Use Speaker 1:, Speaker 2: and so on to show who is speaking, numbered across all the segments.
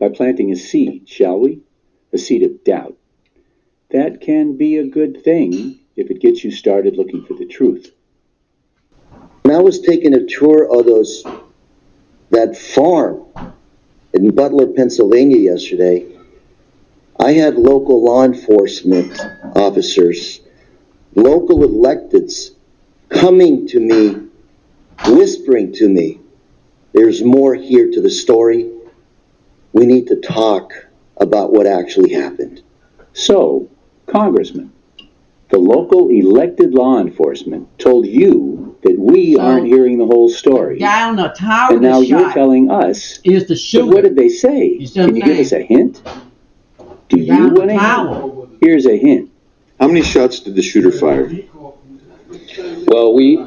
Speaker 1: by planting a seed, shall we? A seed of doubt. That can be a good thing if it gets you started looking for the truth.
Speaker 2: When I was taking a tour of that farm in Butler, Pennsylvania yesterday, I had local law enforcement officers, local electeds coming to me, whispering to me, there's more here to the story. We need to talk about what actually happened.
Speaker 1: So, Congressman, the local elected law enforcement told you that we aren't hearing the whole story.
Speaker 3: The guy on the tower
Speaker 1: and now you're telling us
Speaker 3: is the shooter.
Speaker 1: But what did they say? Can you give us a hint? Do you want a hint? Here's a hint.
Speaker 4: How many shots did the shooter fire?
Speaker 5: Well, we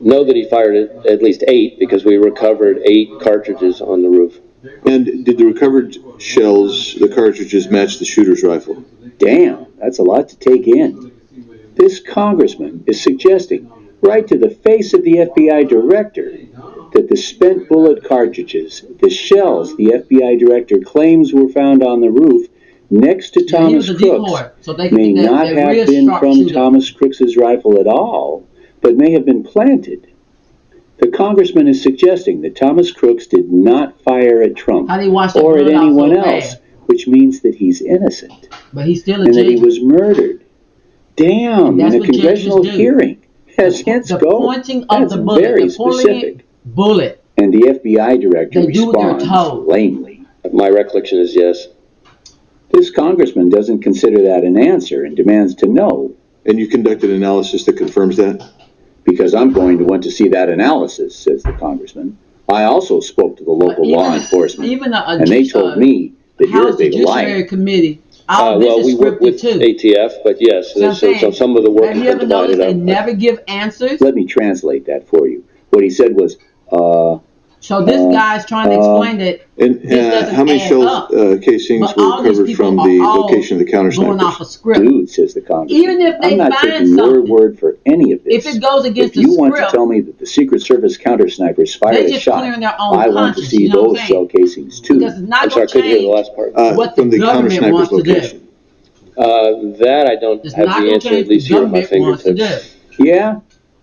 Speaker 5: know that he fired at least 8 because we recovered 8 cartridges on the roof.
Speaker 4: And did the recovered shells, the cartridges, match the shooter's rifle?
Speaker 1: Damn, that's a lot to take in. This congressman is suggesting, right to the face of the FBI director, that the spent bullet cartridges, the shells the FBI director claims were found on the roof next to Thomas Crooks, may not have been from Thomas Crooks's rifle at all, but may have been planted. The congressman is suggesting that Thomas Crooks did not fire at Trump or at anyone else, which means that he's innocent.
Speaker 3: But he's still
Speaker 1: and that he was murdered. Damn, in a congressional hearing. As hints go, that's very specific.
Speaker 3: Bullet.
Speaker 1: And the FBI director responds lamely.
Speaker 5: My recollection is yes.
Speaker 1: This congressman doesn't consider that an answer and demands to know.
Speaker 4: And you conducted analysis that confirms that?
Speaker 1: Because I'm going to want to see that analysis, says the congressman. I also spoke to the local law enforcement, and they told me that you're a big liar.
Speaker 3: Committee.
Speaker 5: Well, we work with ATF, but yes, so some of the work has been divided up.
Speaker 3: They never give answers?
Speaker 1: Let me translate that for you. What he said was,
Speaker 3: so this guy's trying to explain that
Speaker 4: and how many shell casings were recovered from the location of the counter snipers?
Speaker 1: Dude, says the congressman,
Speaker 3: even if they
Speaker 1: I'm not
Speaker 3: find
Speaker 1: taking your word for any of this.
Speaker 3: If it goes against
Speaker 1: the script, if you want to tell me that the Secret Service counter snipers fired a shot, I want to see those shell casings too.
Speaker 5: I'm sorry, I couldn't hear the last part.
Speaker 4: From the counter snipers location.
Speaker 5: That I don't have the answer, at least here at my fingertips.
Speaker 1: Yeah?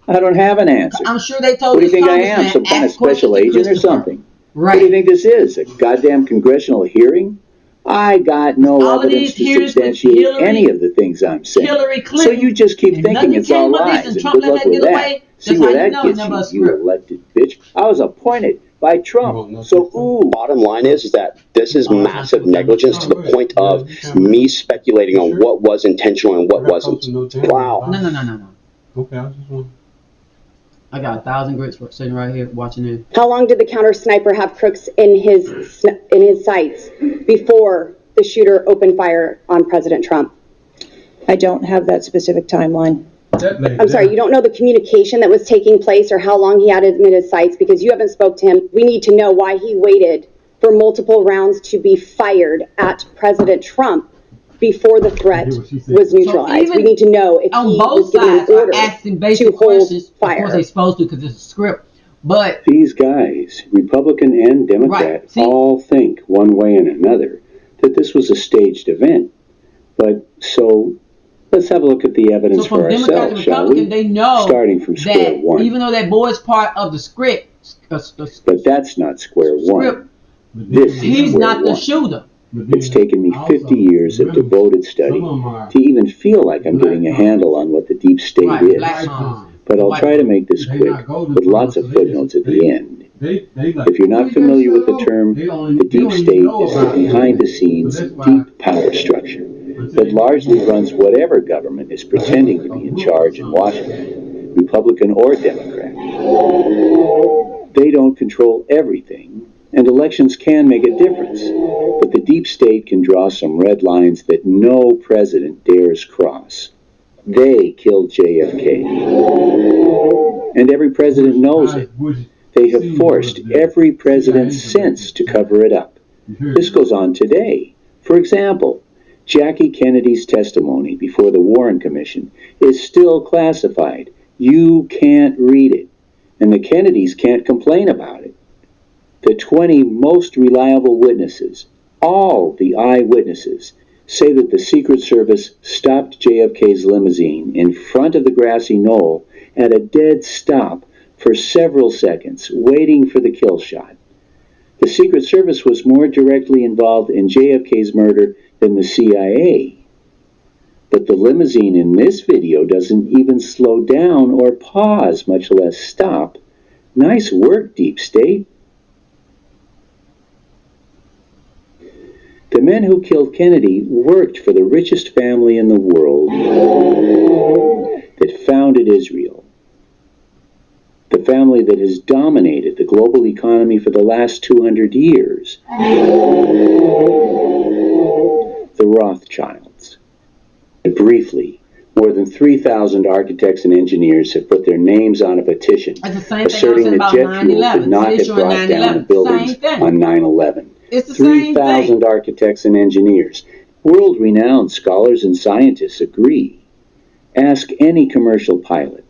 Speaker 1: I don't have an answer.
Speaker 3: I'm sure they told
Speaker 1: What do you think I am, some kind of special agent or something?
Speaker 3: Right.
Speaker 1: What do you think this is, a goddamn congressional hearing? I got no evidence to substantiate any of the things I'm saying. So you just keep thinking it's all lies, and good luck with that. See where that gets you, you elected bitch. I was appointed by Trump, so ooh.
Speaker 5: Bottom line is that this is massive negligence to the point of me speculating on what was intentional and what wasn't. Wow.
Speaker 3: No. Okay, I got 1,000 grits sitting right here watching it.
Speaker 6: How long did the counter sniper have Crooks in his sights before the shooter opened fire on President Trump?
Speaker 7: I don't have that specific timeline.
Speaker 6: I'm sorry, you don't know the communication that was taking place or how long he had him in his sights because you haven't spoke to him. We need to know why he waited for multiple rounds to be fired at President Trump before the threat was neutralized. We need to know if he was given an order to hold fire.
Speaker 3: Of course they're supposed to because it's a script. But
Speaker 1: these guys, Republican and Democrat, all think one way and another that this was a staged event. But so let's have a look at the evidence for ourselves, shall we?
Speaker 3: They know
Speaker 1: starting from square one.
Speaker 3: Even though that boy is part of the script,
Speaker 1: but that's not square one.
Speaker 3: He's not the shooter.
Speaker 1: It's taken me 50 years of devoted study to even feel like I'm getting a handle on what the deep state is. But I'll try to make this quick, with lots of footnotes at the end. If you're not familiar with the term, the deep state is the behind-the-scenes deep power structure that largely runs whatever government is pretending to be in charge in Washington, Republican or Democrat. They don't control everything, and elections can make a difference, but the deep state can draw some red lines that no president dares cross. They killed JFK, and every president knows it. They have forced every president since to cover it up. This goes on today. For example, Jackie Kennedy's testimony before the Warren Commission is still classified. You can't read it, and the Kennedys can't complain about it. The 20 most reliable witnesses, all the eyewitnesses, say that the Secret Service stopped JFK's limousine in front of the grassy knoll at a dead stop for several seconds, waiting for the kill shot. The Secret Service was more directly involved in JFK's murder than the CIA. But the limousine in this video doesn't even slow down or pause, much less stop. Nice work, Deep State. The men who killed Kennedy worked for the richest family in the world that founded Israel. The family that has dominated the global economy for the last 200 years. The Rothschilds. Briefly, more than 3,000 architects and engineers have put their names on a petition asserting that jet fuel did not have brought down the buildings on 9/11. 3,000 architects and engineers, world-renowned scholars and scientists agree. Ask any commercial pilot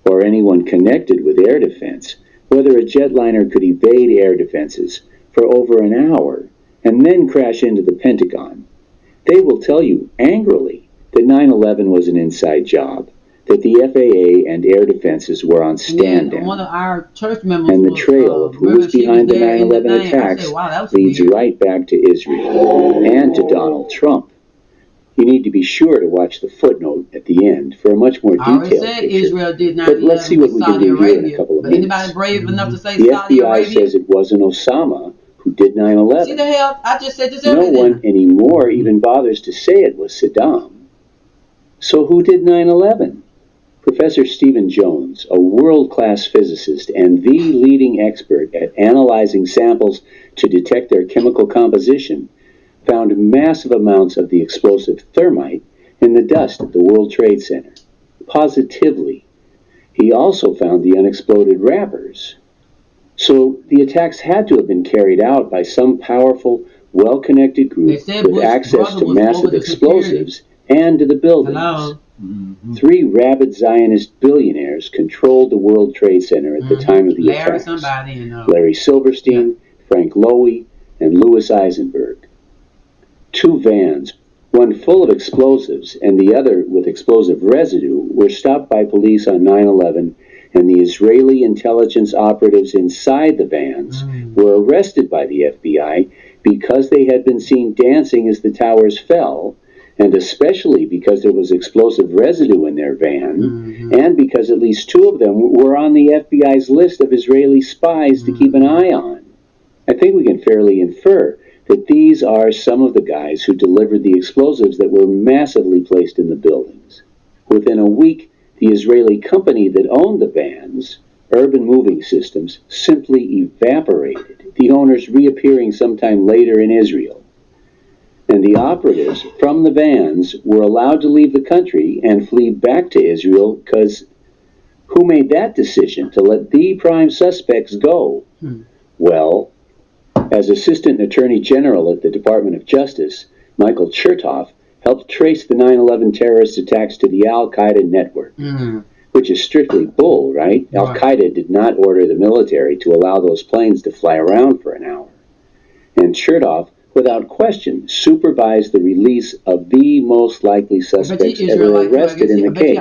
Speaker 1: or anyone connected with air defense whether a jetliner could evade air defenses for over an hour and then crash into the Pentagon. They will tell you angrily that 9/11 was an inside job, that the FAA and air defenses were on stand-down.
Speaker 3: One of our church members
Speaker 1: And the trail of who was behind the 9/11 attacks leads right back to Israel and to Donald Trump. You need to be sure to watch the footnote at the end for a much more detailed picture.
Speaker 3: Israel did 9/11
Speaker 1: but let's see what we can do here in a couple of minutes.
Speaker 3: Anybody brave enough to say
Speaker 1: The
Speaker 3: Saudi
Speaker 1: FBI
Speaker 3: Arabia?
Speaker 1: says it wasn't Osama who did 9/11.
Speaker 3: See the hell? I just said this
Speaker 1: No
Speaker 3: earlier.
Speaker 1: one anymore even bothers to say it was Saddam. So who did 9/11? Professor Stephen Jones, a world-class physicist and the leading expert at analyzing samples to detect their chemical composition, found massive amounts of the explosive thermite in the dust at the World Trade Center. Positively. He also found the unexploded wrappers. So the attacks had to have been carried out by some powerful, well-connected group with access to massive explosives and to the buildings.
Speaker 3: Hello?
Speaker 1: 3 rabid Zionist billionaires controlled the World Trade Center at the time of the attacks. Larry Silverstein, Frank Lowy, and Louis Eisenberg. 2 vans, one full of explosives and the other with explosive residue, were stopped by police on 9/11, and the Israeli intelligence operatives inside the vans were arrested by the FBI because they had been seen dancing as the towers fell, and especially because there was explosive residue in their van, and because at least 2 of them were on the FBI's list of Israeli spies to keep an eye on. I think we can fairly infer that these are some of the guys who delivered the explosives that were massively placed in the buildings. Within a week, the Israeli company that owned the vans, Urban Moving Systems, simply evaporated, the owners reappearing sometime later in Israel. And the operatives from the vans were allowed to leave the country and flee back to Israel because who made that decision to let the prime suspects go? Well, as Assistant Attorney General at the Department of Justice, Michael Chertoff helped trace the 9/11 terrorist attacks to the Al-Qaeda network, which is strictly bull, right? Al-Qaeda did not order the military to allow those planes to fly around for an hour. And Chertoff, without question, supervised the release of the most likely suspects ever arrested in the case.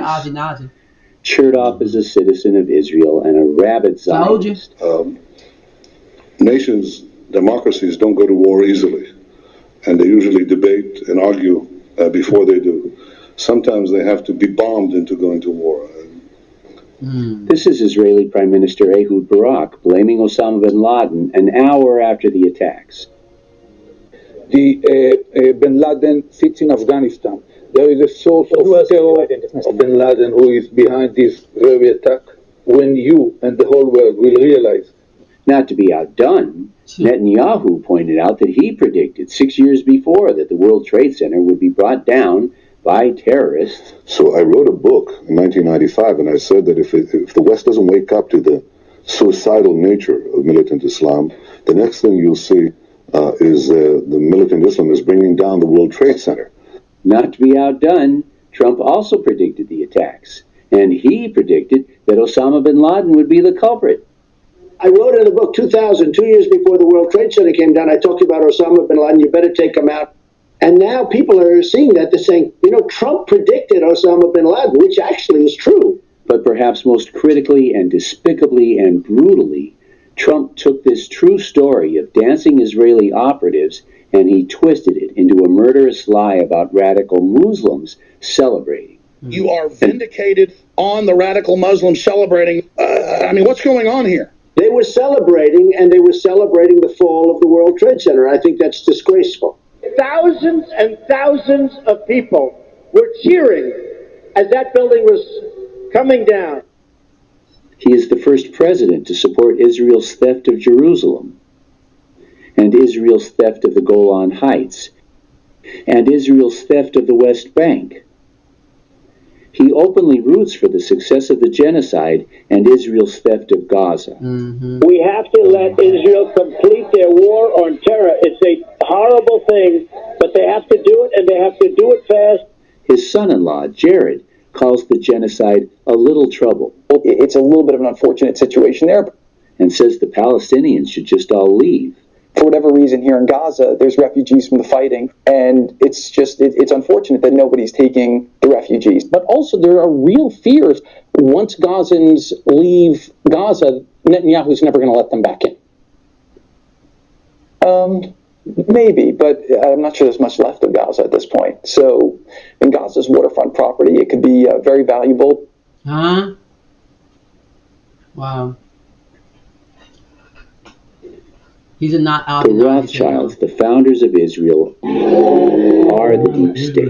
Speaker 1: Chertoff is a citizen of Israel and a rabid Zionist.
Speaker 8: Nations, democracies don't go to war easily, and they usually debate and argue before they do. Sometimes they have to be bombed into going to war.
Speaker 1: This is Israeli Prime Minister Ehud Barak blaming Osama bin Laden an hour after the attacks.
Speaker 9: Bin Laden sits in Afghanistan. There is a source of terror of Bin Laden who is behind this very attack. When you and the whole world will realize.
Speaker 1: Not to be outdone, Netanyahu pointed out that he predicted 6 years before that the World Trade Center would be brought down by terrorists.
Speaker 8: So I wrote a book in 1995, and I said that if the West doesn't wake up to the suicidal nature of militant Islam, the next thing you'll see is the militant Islam is bringing down the World Trade Center.
Speaker 1: Not to be outdone, Trump also predicted the attacks, and he predicted that Osama bin Laden would be the culprit.
Speaker 10: I wrote in the book 2000, 2 years before the World Trade Center came down, I talked about Osama bin Laden, you better take him out. And now people are seeing that, they're saying, you know, Trump predicted Osama bin Laden, which actually is true.
Speaker 1: But perhaps most critically and despicably and brutally, Trump took this true story of dancing Israeli operatives and he twisted it into a murderous lie about radical Muslims celebrating.
Speaker 11: You are vindicated on the radical Muslims celebrating. I mean, what's going on here?
Speaker 10: They were celebrating, and they were celebrating the fall of the World Trade Center. I think that's disgraceful.
Speaker 12: Thousands and thousands of people were cheering as that building was coming down.
Speaker 1: He is the first president to support Israel's theft of Jerusalem, and Israel's theft of the Golan Heights, and Israel's theft of the West Bank. He openly roots for the success of the genocide and Israel's theft of Gaza.
Speaker 12: We have to let Israel complete their war on terror. It's a horrible thing, but they have to do it, and they have to do it fast.
Speaker 1: His son-in-law, Jared, calls the genocide a little trouble.
Speaker 13: It's a little bit of an unfortunate situation there.
Speaker 1: And says the Palestinians should just all leave.
Speaker 13: For whatever reason, here in Gaza, there's refugees from the fighting, and it's unfortunate that nobody's taking the refugees. But also, there are real fears. Once Gazans leave Gaza, Netanyahu's never going to let them back in. Maybe, but I'm not sure there's much left of Gaza at this point. So, in Gaza's waterfront property, it could be very valuable.
Speaker 3: Huh? Wow. He's not out.
Speaker 1: The Rothschilds, the founders of Israel, are the deep state.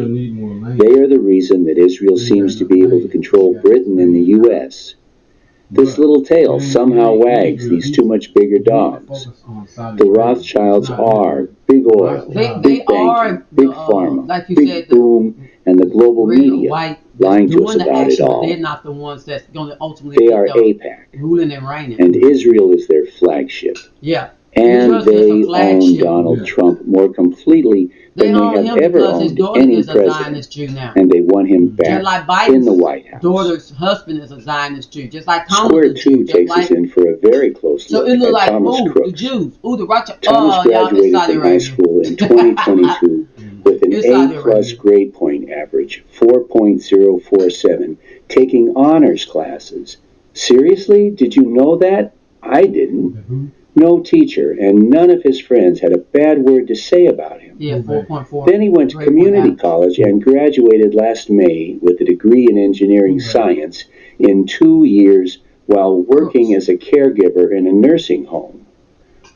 Speaker 1: They are the reason that Israel seems to be able to control Britain and the U.S. This little tail somehow wags these two much bigger dogs. The Rothschilds are big oil, big banking, big pharma,
Speaker 3: like
Speaker 1: big boom, and the global media lying to us about it all.
Speaker 3: They're not the ones that's going to ultimately.
Speaker 1: They are AIPAC,
Speaker 3: ruling and reigning,
Speaker 1: and Israel is their flagship.
Speaker 3: Yeah.
Speaker 1: And they own Donald Trump more completely than they have ever owned any president. And they want him back in the White House.
Speaker 3: Daughter's husband is a Zionist Jew, just like Thomas.
Speaker 1: Square Two takes us in for a very close look at Thomas Crooks.
Speaker 3: The Jews. The
Speaker 1: Thomas graduated from high school in 2022 with an A+ grade point average, 4.047, taking honors classes. Seriously? Did you know that? I didn't. No teacher and none of his friends had a bad word to say about him.
Speaker 3: Yeah, 4.4.
Speaker 1: Then he went to community college and graduated last May with a degree in engineering science in 2 years while working as a caregiver in a nursing home.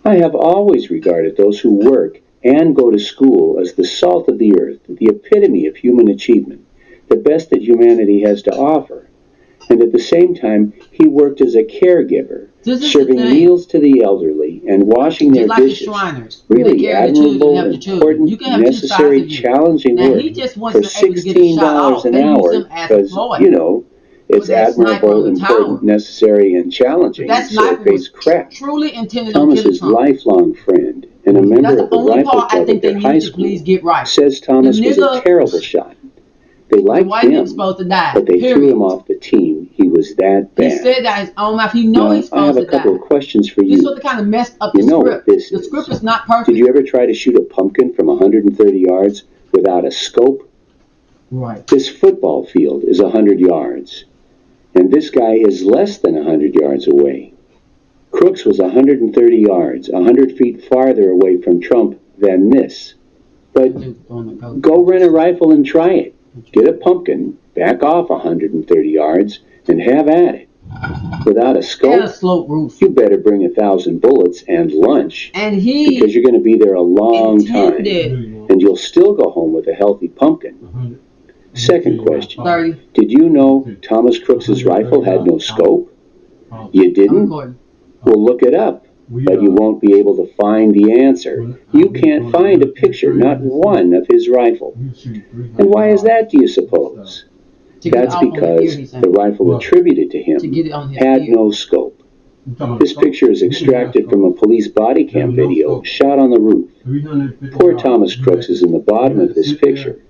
Speaker 1: I have always regarded those who work and go to school as the salt of the earth, the epitome of human achievement, the best that humanity has to offer. And at the same time, he worked as a caregiver, serving meals to the elderly and washing their dishes. Really admirable, important, necessary, challenging work for $16 an hour because, you know, it's admirable, important, necessary, and challenging, so it pays crap. Thomas's lifelong friend and a member of the rifle club at their high school says Thomas was a terrible shot. They liked him, but they threw him off the team. He was that bad.
Speaker 3: He said that his own mouth. He knows he's supposed to die.
Speaker 1: I have a couple of questions for you.
Speaker 3: This sort of kind of messed up the
Speaker 1: you know
Speaker 3: script.
Speaker 1: What this
Speaker 3: the script is not perfect.
Speaker 1: Did you ever try to shoot a pumpkin from 130 yards without a scope?
Speaker 3: Right.
Speaker 1: This football field is 100 yards, and this guy is less than 100 yards away. Crooks was 130 yards, 100 feet farther away from Trump than this. But go rent a rifle and try it. Get a pumpkin, back off 130 yards, and have at it. Without a scope,
Speaker 3: and a slope roof.
Speaker 1: You better bring 1,000 bullets and lunch. Because you're going to be there a long time. And you'll still go home with a healthy pumpkin. Second question. Did you know Thomas Crooks' rifle had no scope? You didn't? Well, look it up. But you won't be able to find the answer. You can't find a picture, not one, of his rifle. And why is that, do you suppose? That's because the rifle attributed to him had no scope. This picture is extracted from a police body cam video shot on the roof. Poor Thomas Crooks is in the bottom of this picture.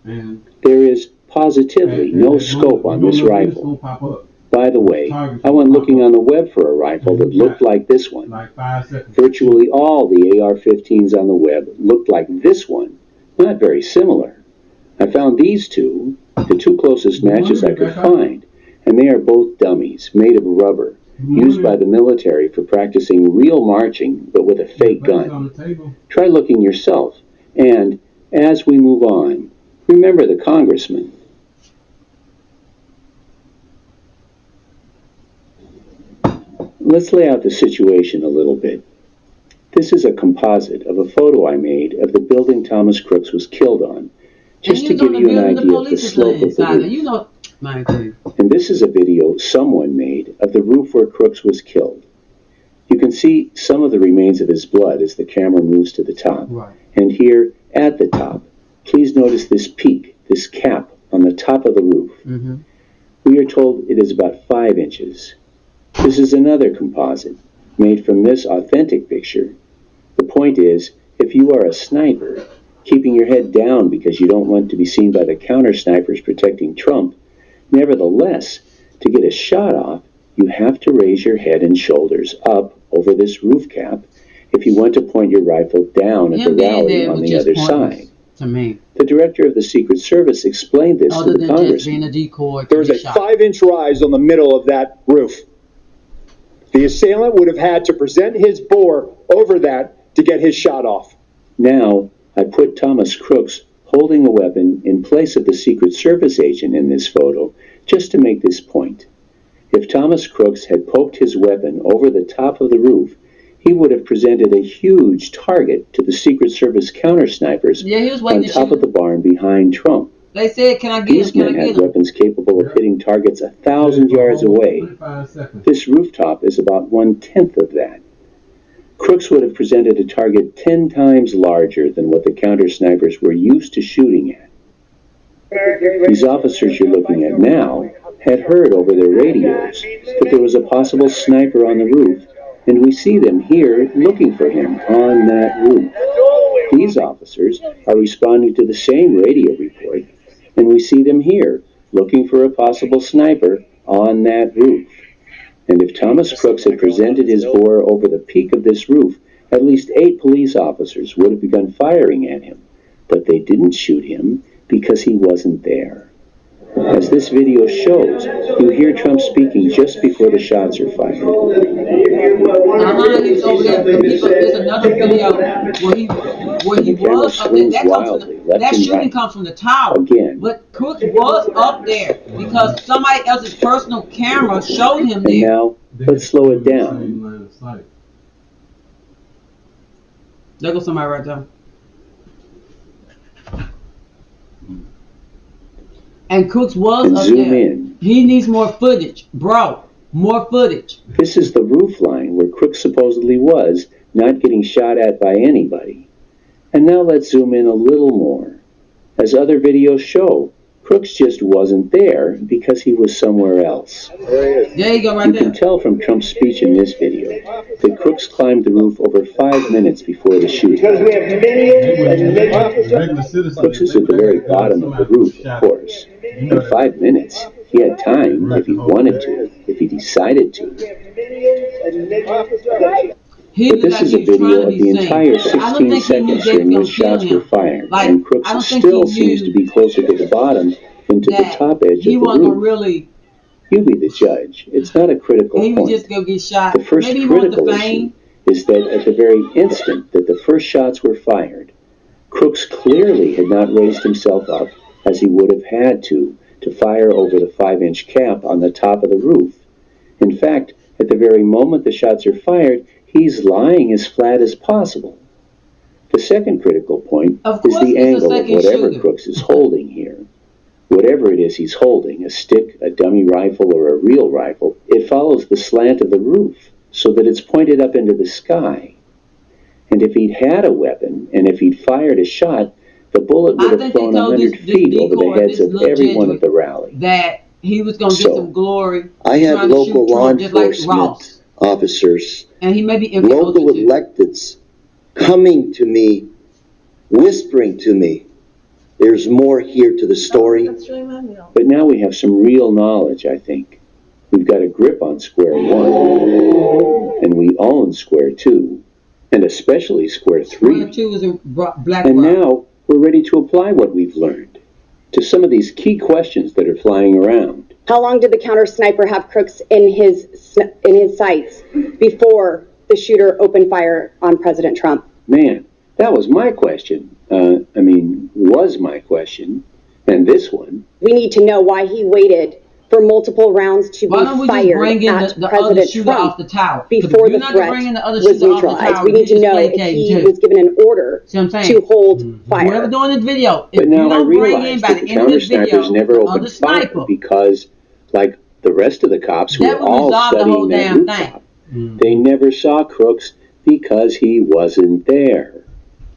Speaker 1: There is positively no scope on this rifle. By the way, I went looking on the web for a rifle that looked like this one. Virtually all the AR-15s on the web looked like this one, not very similar. I found these two, the two closest matches I could find, and they are both dummies, made of rubber, used by the military for practicing real marching, but with a fake gun. Try looking yourself, and, as we move on, remember the congressman. Let's lay out the situation a little bit. This is a composite of a photo I made of the building Thomas Crooks was killed on, just to give you an idea of the slope of the roof. And this is a video someone made of the roof where Crooks was killed. You can see some of the remains of his blood as the camera moves to the top.
Speaker 3: Right.
Speaker 1: And here, at the top, please notice this peak, this cap on the top of the roof.
Speaker 3: Mm-hmm.
Speaker 1: We are told it is about 5 inches. This is another composite, made from this authentic picture. The point is, if you are a sniper, keeping your head down because you don't want to be seen by the counter-snipers protecting Trump, nevertheless, to get a shot off, you have to raise your head and shoulders up over this roof cap if you want to point your rifle down at the rally on the other side.
Speaker 3: To me.
Speaker 1: The director of the Secret Service explained this to the congressman.
Speaker 14: There's a 5-inch rise on the middle of that roof. The assailant would have had to present his bore over that to get his shot off.
Speaker 1: Now, I put Thomas Crooks holding a weapon in place of the Secret Service agent in this photo just to make this point. If Thomas Crooks had poked his weapon over the top of the roof, he would have presented a huge target to the Secret Service counter-snipers on top of the barn behind Trump.
Speaker 3: They said, can I get
Speaker 1: These men had weapons capable of hitting targets 1,000 yards away. This rooftop is about 1/10 of that. Crooks would have presented a target 10 times larger than what the counter-snipers were used to shooting at. These officers you're looking at now had heard over their radios that there was a possible sniper on the roof, and we see them here looking for him on that roof. These officers are responding to the same radio report, and we see them here looking for a possible sniper on that roof. And if Thomas Crooks had presented his bore over the peak of this roof, at least 8 police officers would have begun firing at him, but they didn't shoot him because he wasn't there. As this video shows, you hear Trump speaking just before the shots are fired.
Speaker 3: There's another video where he was up there. That shooting comes from the tower.
Speaker 1: Again.
Speaker 3: But Crooks was up there because somebody else's personal camera showed him there.
Speaker 1: And now, let's slow it down.
Speaker 3: There goes somebody right there. And Crooks was
Speaker 1: and
Speaker 3: up
Speaker 1: zoom
Speaker 3: there.
Speaker 1: In.
Speaker 3: He needs more footage. Bro, more footage.
Speaker 1: This is the roof line where Crooks supposedly was, not getting shot at by anybody. And now let's zoom in a little more. As other videos show, Crooks just wasn't there because he was somewhere else.
Speaker 3: There you go, right
Speaker 1: you
Speaker 3: there.
Speaker 1: can tell from Trump's speech in this video that Crooks climbed the roof over 5 minutes before the shooting.
Speaker 12: Because we have millions and millions.
Speaker 1: Crooks is at the very bottom of the roof, of course. In 5 minutes, he had time if he wanted to, if he decided to. But this is a video of the entire 16 seconds during which shots were fired, and Crooks still seems to be closer to the bottom than to the top edge of the roof. You be the judge. It's not a critical point.
Speaker 3: He would just go get shot.
Speaker 1: The first critical issue is that at the very instant that the first shots were fired, Crooks clearly had not raised himself up as he would have had to fire over the 5-inch cap on the top of the roof. In fact, at the very moment the shots are fired, he's lying as flat as possible. The second critical point is the angle of whatever Crooks is holding here. Whatever it is he's holding, a stick, a dummy rifle, or a real rifle, it follows the slant of the roof so that it's pointed up into the sky. And if he'd had a weapon, and if he'd fired a shot, the bullet would have flown 100 feet over the heads of everyone at the rally.
Speaker 3: That he was going to get some glory.
Speaker 2: I had local law enforcement officers,
Speaker 3: and he may be
Speaker 2: local electeds coming to me, whispering to me, there's more here to the story.
Speaker 1: But now we have some real knowledge, I think. We've got a grip on square one, and we own square two, and especially square three.
Speaker 3: Square 2 is a black
Speaker 1: And
Speaker 3: rock.
Speaker 1: now we're ready to apply what we've learned to some of these key questions that are flying around.
Speaker 6: How long did the counter sniper have Crooks in his sights before the shooter opened fire on President Trump?
Speaker 1: Man, that was my question. Was my question. And this one.
Speaker 6: We need to know why he waited for multiple rounds to be fired at President Trump before the threat was neutralized. We need to know if he was given an order to hold fire.
Speaker 3: Whoever doing this video, if
Speaker 1: But now
Speaker 3: you
Speaker 1: I
Speaker 3: don't bring in
Speaker 1: realize
Speaker 3: by
Speaker 1: that
Speaker 3: the
Speaker 1: the
Speaker 3: end of
Speaker 1: counter
Speaker 3: this video
Speaker 1: snipers never
Speaker 3: the
Speaker 1: opened
Speaker 3: other
Speaker 1: fire
Speaker 3: sniper,
Speaker 1: because, like the rest of the cops who
Speaker 3: that
Speaker 1: were
Speaker 3: would
Speaker 1: all
Speaker 3: resolve the
Speaker 1: studying
Speaker 3: whole
Speaker 1: that
Speaker 3: damn
Speaker 1: rooftop,
Speaker 3: thing.
Speaker 1: they never saw Crooks because he wasn't there.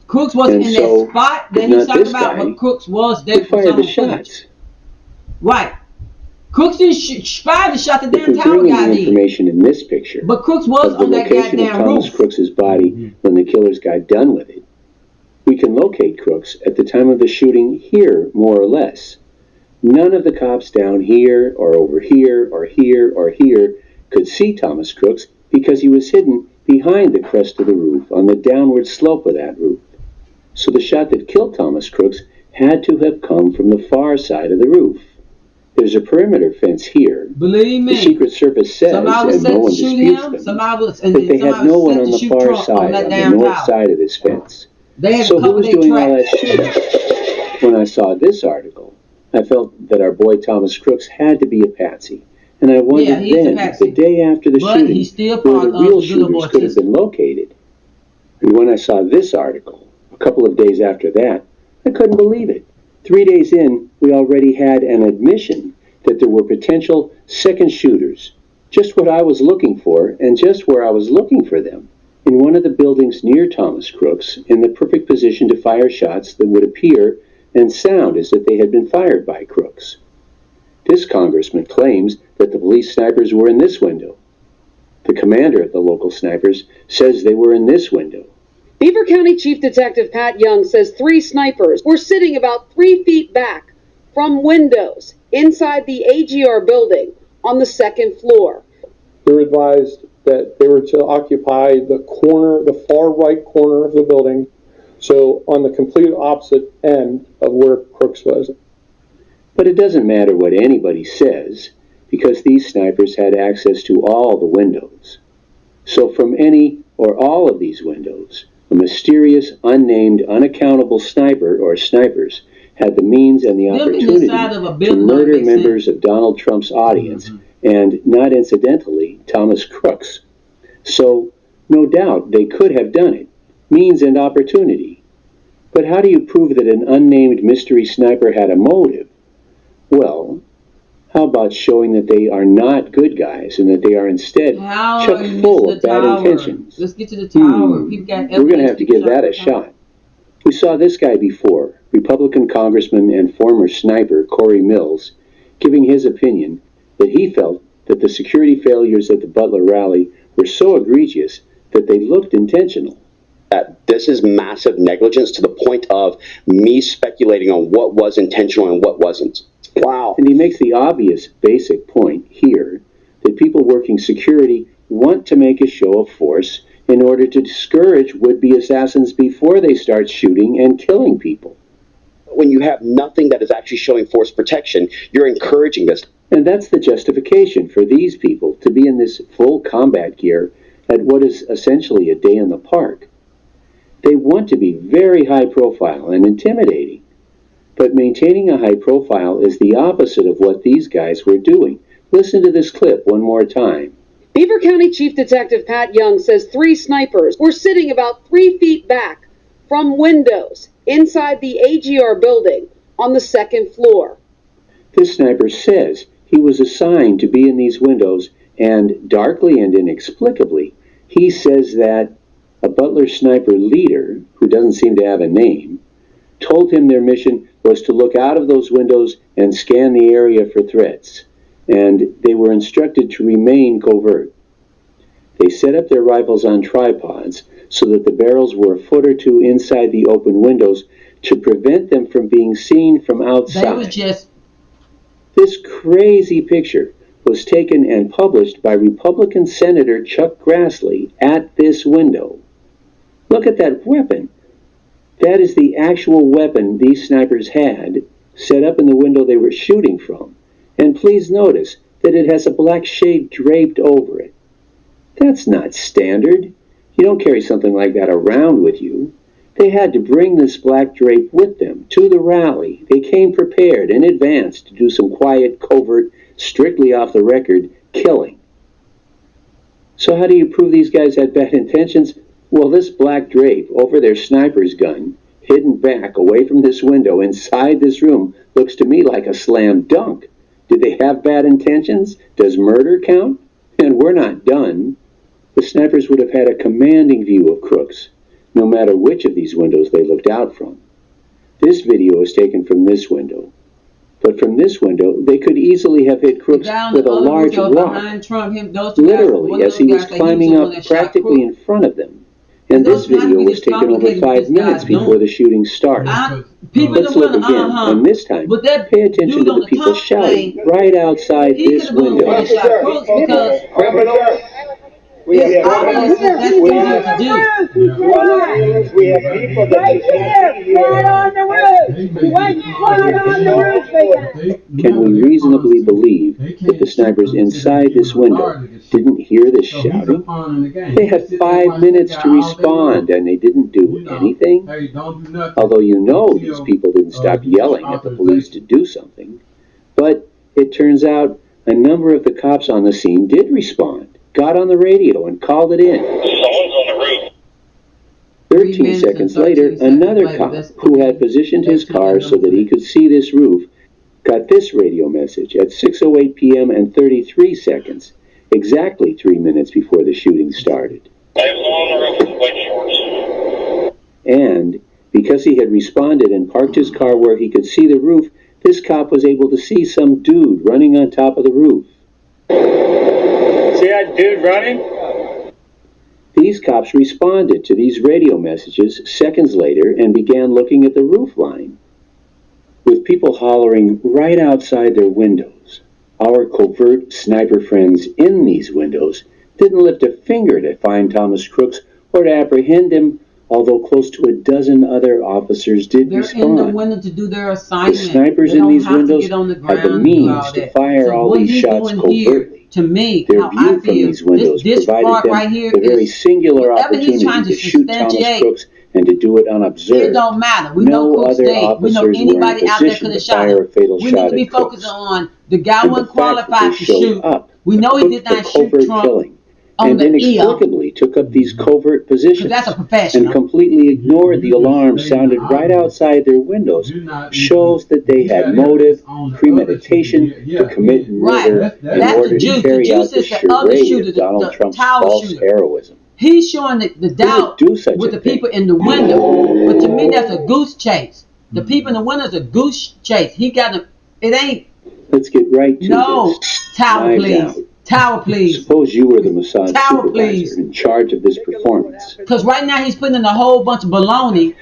Speaker 3: Crooks wasn't in that spot that he's talking about, but Crooks was there for
Speaker 1: fired the
Speaker 3: some
Speaker 1: shots.
Speaker 3: Right. Crooks didn't fire the shot the
Speaker 1: If
Speaker 3: damn
Speaker 1: we
Speaker 3: tower
Speaker 1: bring in
Speaker 3: guy
Speaker 1: the
Speaker 3: did.
Speaker 1: information in this picture
Speaker 3: But Crooks was
Speaker 1: of the
Speaker 3: on that
Speaker 1: location of
Speaker 3: goddamn
Speaker 1: Thomas
Speaker 3: roof.
Speaker 1: Crooks's body when the killers got done with it, we can locate Crooks at the time of the shooting here, more or less. None of the cops down here or over here or here or here could see Thomas Crooks because he was hidden behind the crest of the roof on the downward slope of that roof. So the shot that killed Thomas Crooks had to have come from the far side of the roof. There's a perimeter fence here.
Speaker 3: Believe me.
Speaker 1: The Secret Service says,
Speaker 3: Somebody was
Speaker 1: and
Speaker 3: set
Speaker 1: no
Speaker 3: to
Speaker 1: one
Speaker 3: shoot
Speaker 1: disputes
Speaker 3: him.
Speaker 1: them,
Speaker 3: Somebody was,
Speaker 1: that they had no one on the far side, on the north side of this fence.
Speaker 3: They had
Speaker 1: So
Speaker 3: to
Speaker 1: who
Speaker 3: cover
Speaker 1: was
Speaker 3: their
Speaker 1: doing all
Speaker 3: tracks.
Speaker 1: that shooting? When I saw this article, I felt that our boy Thomas Crooks had to be a patsy. And I wondered
Speaker 3: he's a
Speaker 1: then,
Speaker 3: patsy.
Speaker 1: the day after the
Speaker 3: But
Speaker 1: shooting,
Speaker 3: he's still
Speaker 1: where
Speaker 3: part
Speaker 1: the
Speaker 3: of
Speaker 1: real
Speaker 3: the Good Boy
Speaker 1: shooters could have been located. And when I saw this article, a couple of days after that, I couldn't believe it. 3 days in, we already had an admission that there were potential second shooters. Just what I was looking for, and just where I was looking for them. In one of the buildings near Thomas Crooks, in the perfect position to fire shots that would appear and sound as if they had been fired by Crooks. This congressman claims that the police snipers were in this window. The commander of the local snipers says they were in this window.
Speaker 15: Beaver County Chief Detective Pat Young says 3 snipers were sitting about 3 feet back from windows inside the AGR building on the 2nd floor.
Speaker 13: They were advised that they were to occupy the corner, the far right corner of the building, so on the complete opposite end of where Crooks was.
Speaker 1: But it doesn't matter what anybody says, because these snipers had access to all the windows. So from any or all of these windows, a mysterious, unnamed, unaccountable sniper or snipers had the means and the opportunity to murder members of Donald Trump's audience, and, not incidentally, Thomas Crooks. So, no doubt, they could have done it. Means and opportunity. But how do you prove that an unnamed mystery sniper had a motive? Well, how about showing that they are not good guys and that they are instead chock full of bad intentions?
Speaker 3: Let's get to the tower. People got
Speaker 1: We're going to have to give that a shot. We saw this guy before, Republican Congressman and former sniper Corey Mills, giving his opinion that he felt that the security failures at the Butler rally were so egregious that they looked intentional.
Speaker 16: That this is massive negligence to the point of me speculating on what was intentional and what wasn't. Wow.
Speaker 1: And he makes the obvious basic point here that people working security want to make a show of force in order to discourage would-be assassins before they start shooting and killing people.
Speaker 16: When you have nothing that is actually showing force protection, you're encouraging this.
Speaker 1: And that's the justification for these people to be in this full combat gear at what is essentially a day in the park. They want to be very high profile and intimidating. But maintaining a high profile is the opposite of what these guys were doing. Listen to this clip one more time.
Speaker 15: Beaver County Chief Detective Pat Young says 3 snipers were sitting about 3 feet back from windows inside the AGR building on the 2nd floor.
Speaker 1: This sniper says he was assigned to be in these windows, and darkly and inexplicably, he says that a Butler sniper leader, who doesn't seem to have a name, told him their mission was to look out of those windows and scan the area for threats, and they were instructed to remain covert. They set up their rifles on tripods so that the barrels were a foot or two inside the open windows to prevent them from being seen from outside.
Speaker 3: They was just...
Speaker 1: This crazy picture was taken and published by Republican Senator Chuck Grassley at this window. Look at that weapon. That is the actual weapon these snipers had set up in the window they were shooting from. And please notice that it has a black shade draped over it. That's not standard. You don't carry something like that around with you. They had to bring this black drape with them to the rally. They came prepared in advance to do some quiet, covert, strictly off the record killing. So how do you prove these guys had bad intentions? Well, this black drape over their sniper's gun, hidden back away from this window inside this room, looks to me like a slam dunk. Did they have bad intentions? Does murder count? And we're not done. The snipers would have had a commanding view of crooks, no matter which of these windows they looked out from. This video is taken from this window. But from this window, they could easily have hit crooks with a large rock, literally, as he was climbing up practically in front of them. And this video was taken over 5 minutes before the shooting started. Let's look again, and this time, pay attention to the people shouting right outside this window.
Speaker 3: We have people that right on the roof. Right on the roof.
Speaker 1: Can we reasonably believe that the snipers inside this window didn't hear this shouting? They had 5 minutes to respond, and they didn't do anything? Although you know these people didn't stop yelling at the police to do something. But it turns out a number of the cops on the scene did respond, got on the radio and called it in.
Speaker 17: Someone's on the roof.
Speaker 1: 13 seconds later, another cop who had positioned his car so that he could see this roof got this radio message at 6:08 p.m. and 33 seconds, exactly 3 minutes before the shooting started.
Speaker 17: I was on the roof with white shorts.
Speaker 1: And because he had responded and parked his car where he could see the roof, this cop was able to see some dude running on top of the roof.
Speaker 17: See that dude running?
Speaker 1: These cops responded to these radio messages seconds later and began looking at the roof line. With people hollering right outside their windows, our covert sniper friends in these windows didn't lift a finger to find Thomas Crooks or to apprehend him, although close to a dozen other officers did respond.
Speaker 3: They're in the window to do their assignment.
Speaker 1: The snipers in these windows had the means to fire all these shots covertly.
Speaker 3: To me,
Speaker 1: their
Speaker 3: how
Speaker 1: view
Speaker 3: I
Speaker 1: from
Speaker 3: feel,
Speaker 1: these windows
Speaker 3: this
Speaker 1: provided
Speaker 3: part
Speaker 1: them
Speaker 3: right here
Speaker 1: the very
Speaker 3: is
Speaker 1: singular
Speaker 3: whatever he's trying
Speaker 1: opportunity
Speaker 3: to
Speaker 1: to shoot Thomas
Speaker 3: substantiate.
Speaker 1: Crooks and to do it unobserved.
Speaker 3: It don't matter. We
Speaker 1: no
Speaker 3: know Crooks
Speaker 1: other
Speaker 3: stayed. We know
Speaker 1: officers
Speaker 3: anybody
Speaker 1: were in
Speaker 3: out there
Speaker 1: position
Speaker 3: could have
Speaker 1: to
Speaker 3: shot
Speaker 1: fire
Speaker 3: him.
Speaker 1: a fatal
Speaker 3: We need
Speaker 1: shot
Speaker 3: to be
Speaker 1: at Crooks.
Speaker 3: focused on the guy
Speaker 1: And
Speaker 3: wasn't
Speaker 1: the fact that
Speaker 3: qualified
Speaker 1: they
Speaker 3: to
Speaker 1: showed
Speaker 3: shoot.
Speaker 1: up
Speaker 3: We know he
Speaker 1: took
Speaker 3: did
Speaker 1: the
Speaker 3: not shoot
Speaker 1: covert
Speaker 3: Trump
Speaker 1: killing
Speaker 3: on
Speaker 1: and
Speaker 3: the ear.
Speaker 1: inexplicably took up these covert positions
Speaker 3: That's a professional.
Speaker 1: and completely ignored the alarm sounded right outside their windows shows that they had motive, premeditation to commit murder in order to carry out the charade of Donald Trump's false heroism.
Speaker 3: He's showing the doubt with the people in the window. But to me, that's a goose chase. The people in the window is a goose chase. He got them. It ain't.
Speaker 1: Let's get right to this.
Speaker 3: Tower,
Speaker 1: Knives
Speaker 3: please.
Speaker 1: out.
Speaker 3: Tower, please.
Speaker 1: Suppose you were the Mossad
Speaker 3: Tower,
Speaker 1: supervisor
Speaker 3: please.
Speaker 1: in charge of this performance.
Speaker 3: Because right now he's putting in a whole bunch of baloney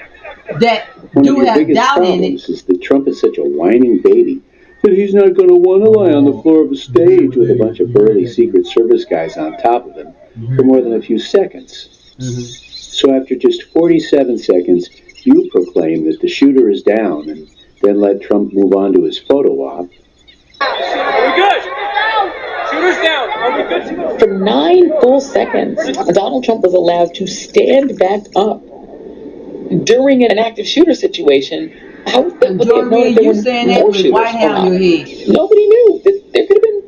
Speaker 3: that
Speaker 1: One of
Speaker 3: do
Speaker 1: your
Speaker 3: have
Speaker 1: biggest
Speaker 3: doubt in it.
Speaker 1: problems is that Trump is such a whining baby that he's not going to want to lie on the floor of a stage with a bunch of burly Secret Service guys on top of him for more than a few seconds. So after just 47 seconds, you proclaim that the shooter is down and then let Trump move on to his photo op.
Speaker 17: Are we good? Shooter's down. Are we good to go?
Speaker 18: For 9 full seconds, Donald Trump was allowed to stand back up during an active shooter situation. How would they have known if there were more shooters or not? Nobody knew. There could have been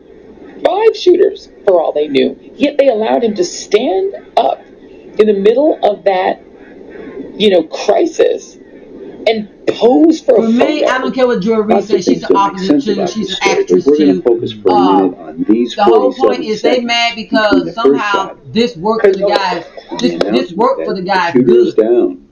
Speaker 18: 5 shooters for all they knew. Yet they allowed him to stand up in the middle of that, crisis and pose for a photo.
Speaker 3: For me, I don't care what Joy Reid says. She's an opposite too. She's an actress
Speaker 1: We're going to
Speaker 3: too.
Speaker 1: focus for a minute on these
Speaker 3: The whole
Speaker 1: 47
Speaker 3: point is they
Speaker 1: seconds
Speaker 3: mad
Speaker 1: between
Speaker 3: because
Speaker 1: the
Speaker 3: somehow
Speaker 1: first shot
Speaker 3: this worked for the guys. This worked for the guys
Speaker 1: shooter is
Speaker 3: good.
Speaker 1: down.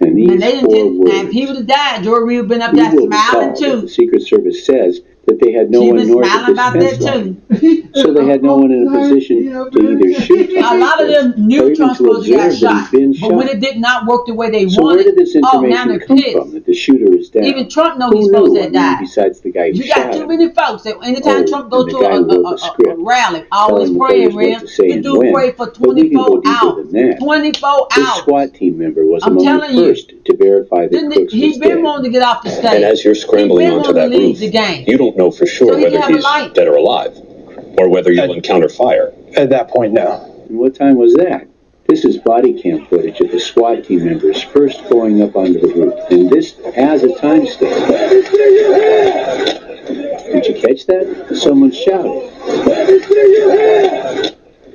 Speaker 1: And these
Speaker 3: And they
Speaker 1: four
Speaker 3: didn't.
Speaker 1: words,
Speaker 3: And people that died, Joy Reid been up
Speaker 1: we
Speaker 3: there
Speaker 1: will
Speaker 3: smiling
Speaker 1: recall that
Speaker 3: too.
Speaker 1: the Secret Service says that they had no one north of this fence line. So they had no one in a position to either shoot
Speaker 3: a lot of them knew Trump supposed to get shot, but when it did not work the way they
Speaker 1: so
Speaker 3: wanted,
Speaker 1: where did this information
Speaker 3: now they're
Speaker 1: come
Speaker 3: pissed.
Speaker 1: from that the shooter is down?
Speaker 3: Even Trump knows
Speaker 1: Who
Speaker 3: he's supposed
Speaker 1: knew?
Speaker 3: to die.
Speaker 1: Besides the guy who
Speaker 3: You
Speaker 1: shot
Speaker 3: got too
Speaker 1: him.
Speaker 3: many folks that anytime Trump goes to a rally, always praying, man. The dude prayed for 24 hours. 24
Speaker 1: This
Speaker 3: hours.
Speaker 1: SWAT team member was
Speaker 3: I'm
Speaker 1: among the
Speaker 3: telling you.
Speaker 1: first to verify that Crooks was
Speaker 3: He's been
Speaker 1: dead.
Speaker 3: wanting to get off the stage.
Speaker 19: And as you're scrambling onto that roof, you don't know for sure whether he's dead or alive, or whether you'll encounter fire.
Speaker 14: At that point, no.
Speaker 1: And what time was that? This is body cam footage of the SWAT team members first going up onto the roof, and this has a timestamp. Did you catch that? Someone shouted.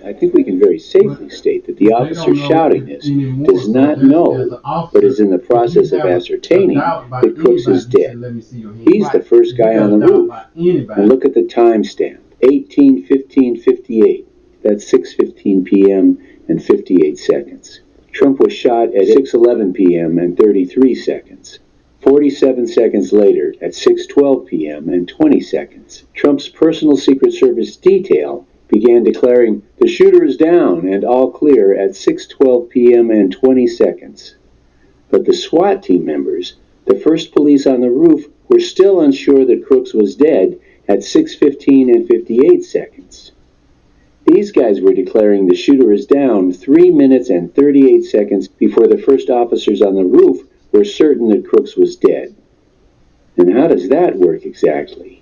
Speaker 1: I think we can very safely state that the officer shouting this does not know, but is in the process of ascertaining that Crooks is dead. He's the first guy on the roof. And look at the timestamp, 18:15:58. That's 6:15 p.m. and 58 seconds. Trump was shot at 6:11 p.m. and 33 seconds. 47 seconds later, at 6:12 p.m. and 20 seconds, Trump's personal Secret Service detail began declaring the shooter is down and all clear at 6:12 p.m. and 20 seconds. But the SWAT team members, the first police on the roof, were still unsure that Crooks was dead at 6:15 and 58 seconds. These guys were declaring the shooter is down 3 minutes and 38 seconds before the first officers on the roof were certain that Crooks was dead. And how does that work exactly?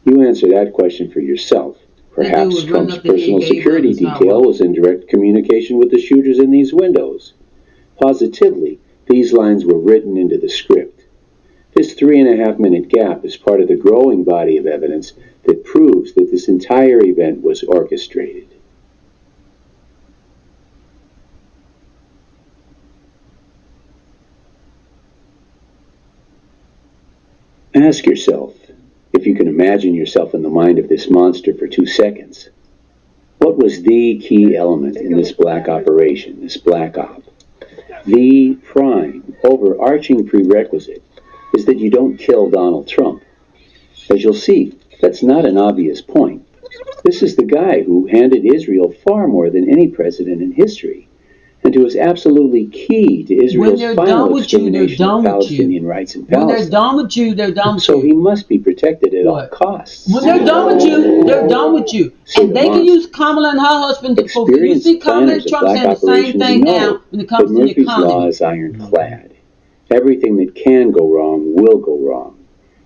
Speaker 1: You answer that question for yourself. Perhaps Trump's personal security detail was in direct communication with the shooters in these windows. Positively, these lines were written into the script. This 3.5-minute gap is part of the growing body of evidence that proves that this entire event was orchestrated. Ask yourself, if you can imagine yourself in the mind of this monster for 2 seconds, what was the key element in this black operation, this black op? The prime, overarching prerequisite is that you don't kill Donald Trump. As you'll see, that's not an obvious point. This is the guy who handed Israel far more than any president in history, and who is absolutely key to Israel's final extermination of Palestinian rights in Palestine.
Speaker 3: When they're done with you, they're done with you.
Speaker 1: So he must be protected at all costs.
Speaker 3: When they're done with you, they're done with you. And they can use Kamala and her husband to fulfill. You see Kamala and Trump saying the same thing now when it comes to the economy.
Speaker 1: Murphy's Law is ironclad. Everything that can go wrong will go wrong.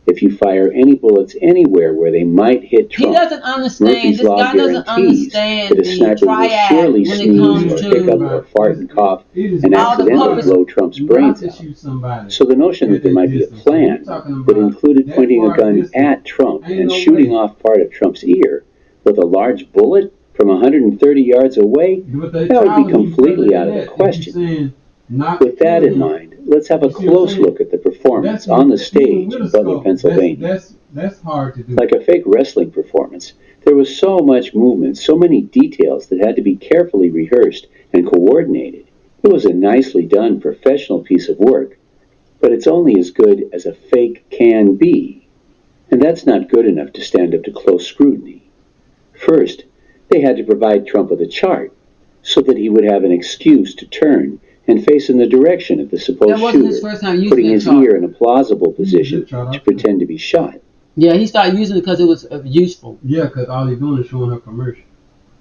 Speaker 1: If you fire any bullets anywhere where they might hit Trump,
Speaker 3: he doesn't understand.
Speaker 1: Murphy's
Speaker 3: This
Speaker 1: Law
Speaker 3: guy doesn't understand
Speaker 1: that a sniper will surely sneeze or hiccup or fart and cough and accidentally blow Trump's brains out. So the notion that there might be a plan that included pointing a gun at Trump and shooting off part of Trump's ear with a large bullet from 130 yards away, that would be completely out of the question. With that in mind, let's have a close look at the performance on the stage in Butler, Pennsylvania.
Speaker 20: That's hard to do.
Speaker 1: Like a fake wrestling performance, there was so much movement, so many details that had to be carefully rehearsed and coordinated. It was a nicely done professional piece of work, but it's only as good as a fake can be. And that's not good enough to stand up to close scrutiny. First, they had to provide Trump with a chart so that he would have an excuse to turn and face in the direction of the supposed shooter, putting his ear in a plausible position to pretend to be shot.
Speaker 3: Yeah, he started using it because it was useful.
Speaker 20: Yeah, because all he's doing is showing her commercial.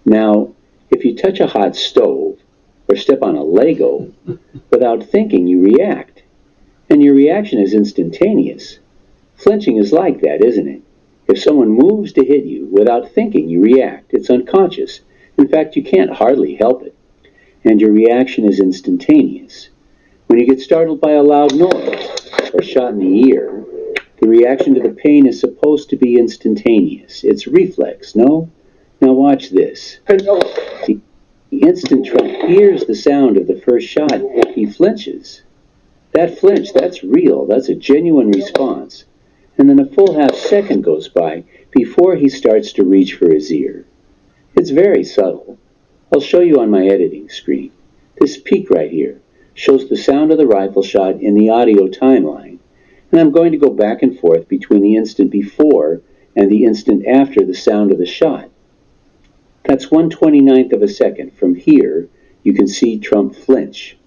Speaker 1: Now, if you touch a hot stove or step on a Lego, without thinking you react. And your reaction is instantaneous. Flinching is like that, isn't it? If someone moves to hit you, without thinking you react. It's unconscious. In fact, you can't hardly help it. And your reaction is instantaneous. When you get startled by a loud noise or shot in the ear, the reaction to the pain is supposed to be instantaneous. It's reflex, no? Now watch this. The instant Trump hears the sound of the first shot, he flinches. That flinch, that's real. That's a genuine response. And then a full half second goes by before he starts to reach for his ear. It's very subtle. I'll show you on my editing screen. This peak right here shows the sound of the rifle shot in the audio timeline, And I'm going to go back and forth between the instant before and the instant after the sound of the shot. That's 1/29th of a second. From here, you can see Trump flinch.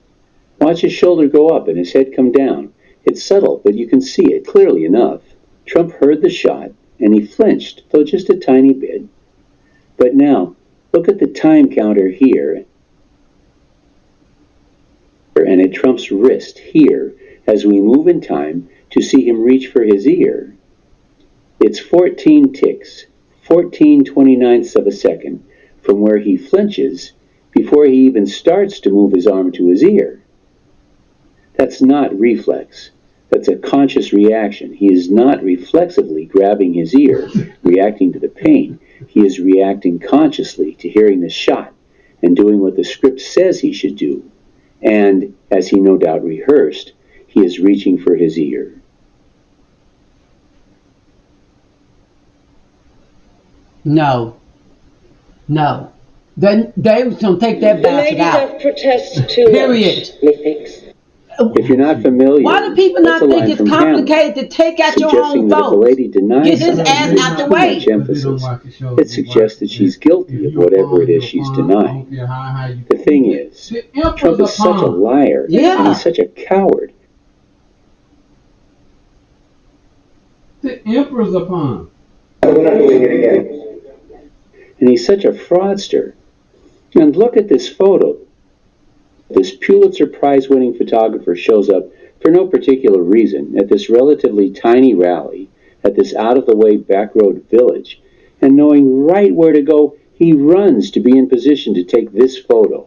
Speaker 1: Watch his shoulder go up and his head come down. It's subtle, but you can see it clearly enough. Trump heard the shot, and he flinched, though just a tiny bit. But now, look at the time counter here, and at Trump's wrist here, as we move in time to see him reach for his ear. It's 14 ticks, 14/29ths of a second, from where he flinches before he even starts to move his arm to his ear. That's not reflex. That's a conscious reaction. He is not reflexively grabbing his ear, reacting to the pain. He is reacting consciously to hearing the shot and doing what the script says he should do. And, as he no doubt rehearsed, he is reaching for his ear.
Speaker 3: No. They was going to take that bastard out. Period.
Speaker 1: If you're not familiar,
Speaker 3: why do people not think it's complicated to take out your own
Speaker 1: that if a
Speaker 3: vote?
Speaker 1: lady denies
Speaker 3: Get his ass out the way.
Speaker 1: much emphasis, it suggests that she's guilty of whatever it is she's denying. The thing is, Trump is such a liar, and he's such a coward.
Speaker 20: The emperor's a pawn.
Speaker 1: And he's such a fraudster. And look at this photo. This Pulitzer Prize-winning photographer shows up for no particular reason at this relatively tiny rally at this out-of-the-way backroad village, and knowing right where to go, he runs to be in position to take this photo.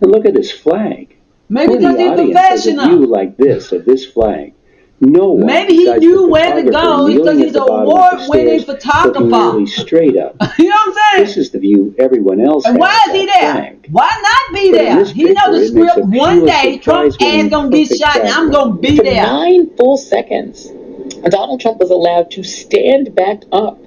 Speaker 1: And look at this flag.
Speaker 3: Maybe because he's professional.
Speaker 1: Has a view like this of this flag. No one.
Speaker 3: Maybe he knew where to go because he's an award-winning photographer.
Speaker 1: Really straight up.
Speaker 3: You know what I'm saying?
Speaker 1: This is the view everyone else has.
Speaker 3: And why is he there?
Speaker 1: Flag.
Speaker 3: Why not be there? He knows the script. One day, Trump's ass gonna get shot, and I'm gonna be there.
Speaker 18: For 9 full seconds, Donald Trump was allowed to stand back up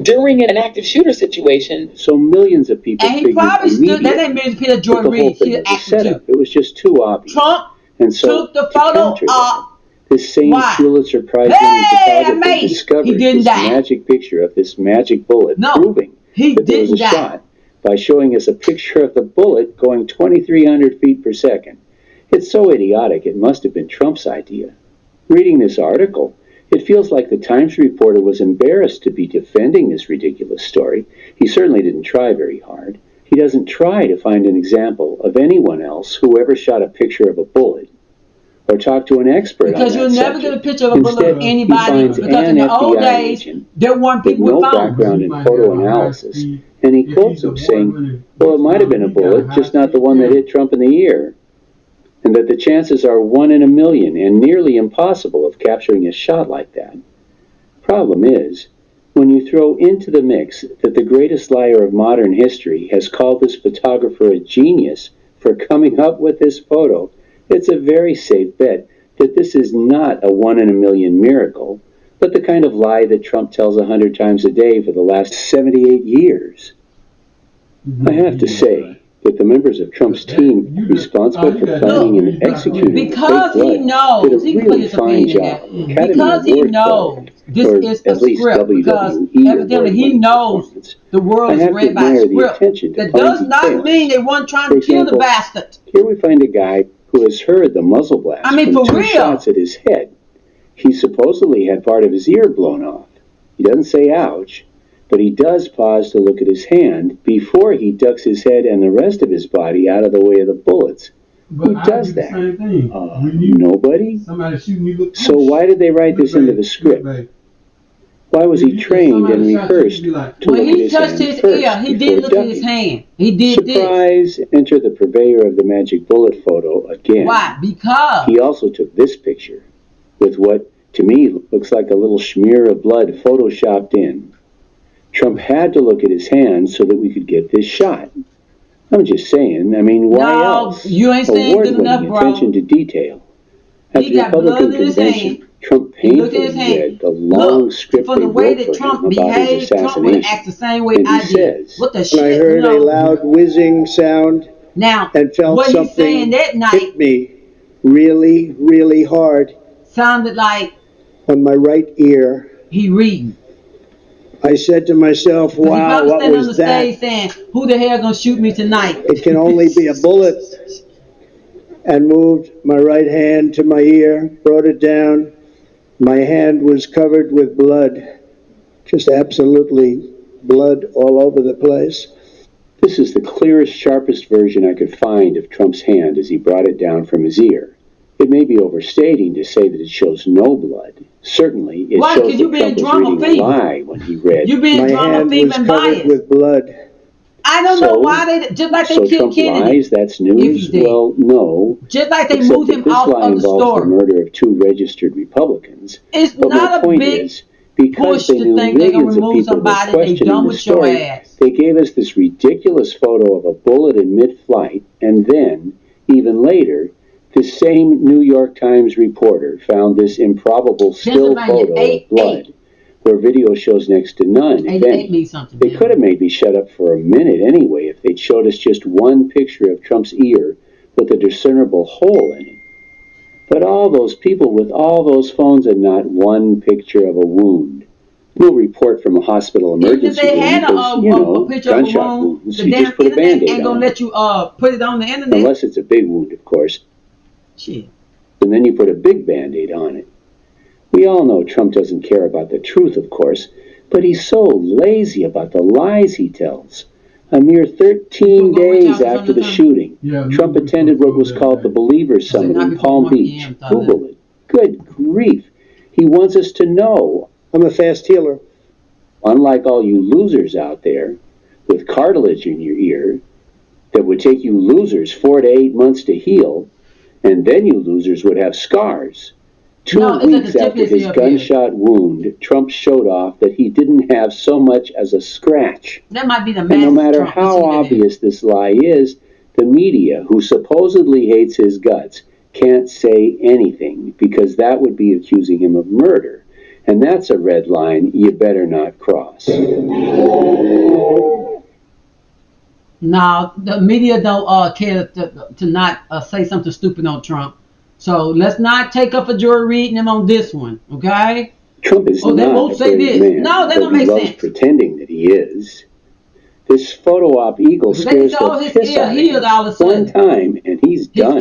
Speaker 18: during an active shooter situation.
Speaker 1: So millions of people.
Speaker 3: And he probably stood. That ain't millions of people. Jordan Reed, he acted too.
Speaker 1: It was just too obvious.
Speaker 3: Trump took the photo off.
Speaker 1: This same Pulitzer Prize-winning photographer discovered this magic picture of this magic bullet, proving that there was a shot by showing us a picture of the bullet going 2,300 feet per second. It's so idiotic, it must have been Trump's idea. Reading this article, it feels like the Times reporter was embarrassed to be defending this ridiculous story. He certainly didn't try very hard. He doesn't try to find an example of anyone else who ever shot a picture of a bullet, or talk to an expert
Speaker 3: because
Speaker 1: on
Speaker 3: you'll
Speaker 1: that
Speaker 3: never
Speaker 1: subject.
Speaker 3: get a picture of a bullet of anybody, because in the old days there weren't people with
Speaker 1: no
Speaker 3: phones.
Speaker 1: background in photo analysis, and he quotes him saying, well, it might have been a bullet, just not the one that hit Trump in the ear, and that the chances are 1 in a million and nearly impossible of capturing a shot like that. Problem is, when you throw into the mix that the greatest liar of modern history has called this photographer a genius for coming up with this photo, it's a very safe bet that this is not a 1 in a million miracle, but the kind of lie that Trump tells 100 times a day for the last 78 years. I have to say that the members of Trump's team responsible for planning and executing
Speaker 3: because he knows,
Speaker 1: did a really fine job.
Speaker 3: Because he knows this is a script, because evidently he knows the world is read by script. That does not mean they weren't trying to kill the bastard.
Speaker 1: Here we find a guy who has heard the muzzle blast from 2 shots at his head. He supposedly had part of his ear blown off. He doesn't say ouch, but he does pause to look at his hand before he ducks his head and the rest of his body out of the way of the bullets. Who does that? Nobody? So why did they write this into the script? Why was he trained and rehearsed to look at his hand first
Speaker 3: he did look at his hand. He did
Speaker 1: Surprise, enter the purveyor of the magic bullet photo again.
Speaker 3: Why? Because
Speaker 1: he also took this picture with what, to me, looks like a little smear of blood photoshopped in. Trump had to look at his hand so that we could get this shot. I'm just saying, I mean, why else?
Speaker 3: You ain't saying good enough, bro.
Speaker 1: Attention to detail. At the Republican convention, Trump painfully read the long script
Speaker 3: for the way that Trump behaved. Trump would act the same way I did. What the shit?
Speaker 10: I heard a loud whizzing sound.
Speaker 3: Now,
Speaker 10: and felt
Speaker 3: what
Speaker 10: something
Speaker 3: saying that night
Speaker 10: hit me really, really hard.
Speaker 3: sounded like
Speaker 10: on my right ear.
Speaker 3: He reading.
Speaker 10: I said to myself, wow, what was that?
Speaker 3: He saying, who the hell gonna shoot me tonight?
Speaker 10: It can only be a bullet. And moved my right hand to my ear, brought it down. My hand was covered with blood, just absolutely blood all over the place.
Speaker 1: This is the clearest, sharpest version I could find of Trump's hand as he brought it down from his ear. It may be overstating to say that it shows no blood. Certainly, it shows that Trump was reading a lie when he read,
Speaker 3: my
Speaker 10: hand was covered with blood.
Speaker 3: I don't know why they, just like they killed
Speaker 1: Trump
Speaker 3: Kennedy.
Speaker 1: lies, that's news? Well, no.
Speaker 3: Just like they moved him out of the store.
Speaker 1: The murder of 2 registered Republicans.
Speaker 3: It's
Speaker 1: but
Speaker 3: not
Speaker 1: my
Speaker 3: a
Speaker 1: point
Speaker 3: big
Speaker 1: is, because they knew millions of people were questioning the story, they gave us this ridiculous photo of a bullet in mid-flight, and then, even later, the same New York Times reporter found this improbable still photo of blood, where video shows next to none, if any. They could have made me shut up for a minute anyway if they'd showed us just one picture of Trump's ear with a discernible hole in it. But all those people with all those phones and not one picture of a wound. No report from a hospital emergency room because,
Speaker 3: a picture
Speaker 1: gunshot
Speaker 3: of a wound,
Speaker 1: wounds, you just put a Band-Aid
Speaker 3: ain't gonna
Speaker 1: on
Speaker 3: let you put it on the internet.
Speaker 1: Unless it's a big wound, of course.
Speaker 3: Shit.
Speaker 1: And then you put a big Band-Aid on it. We all know Trump doesn't care about the truth, of course, but he's so lazy about the lies he tells. A mere 13 days after the shooting, Trump attended what was called the Believers Summit in Palm Beach. Google it. Good grief. He wants us to know.
Speaker 10: I'm a fast healer.
Speaker 1: Unlike all you losers out there with cartilage in your ear that would take you losers 4 to 8 months to heal, and then you losers would have scars. 2 weeks after his gunshot wound, Trump showed off that he didn't have so much as a scratch.
Speaker 3: That might be the
Speaker 1: And no matter how obvious this lie is, the media, who supposedly hates his guts, can't say anything because that would be accusing him of murder. And that's a red line you better not cross.
Speaker 3: Now, the media don't care to not say something stupid on Trump. So let's not take up a jury reading him on this one, okay?
Speaker 1: Trump is
Speaker 3: they
Speaker 1: not
Speaker 3: won't
Speaker 1: a
Speaker 3: say
Speaker 1: brave
Speaker 3: this.
Speaker 1: man,
Speaker 3: No, that don't
Speaker 1: he
Speaker 3: make
Speaker 1: loves
Speaker 3: sense.
Speaker 1: pretending that he is. This photo op eagle scares the piss out of him
Speaker 3: all of a sudden.
Speaker 1: one time, and he's done.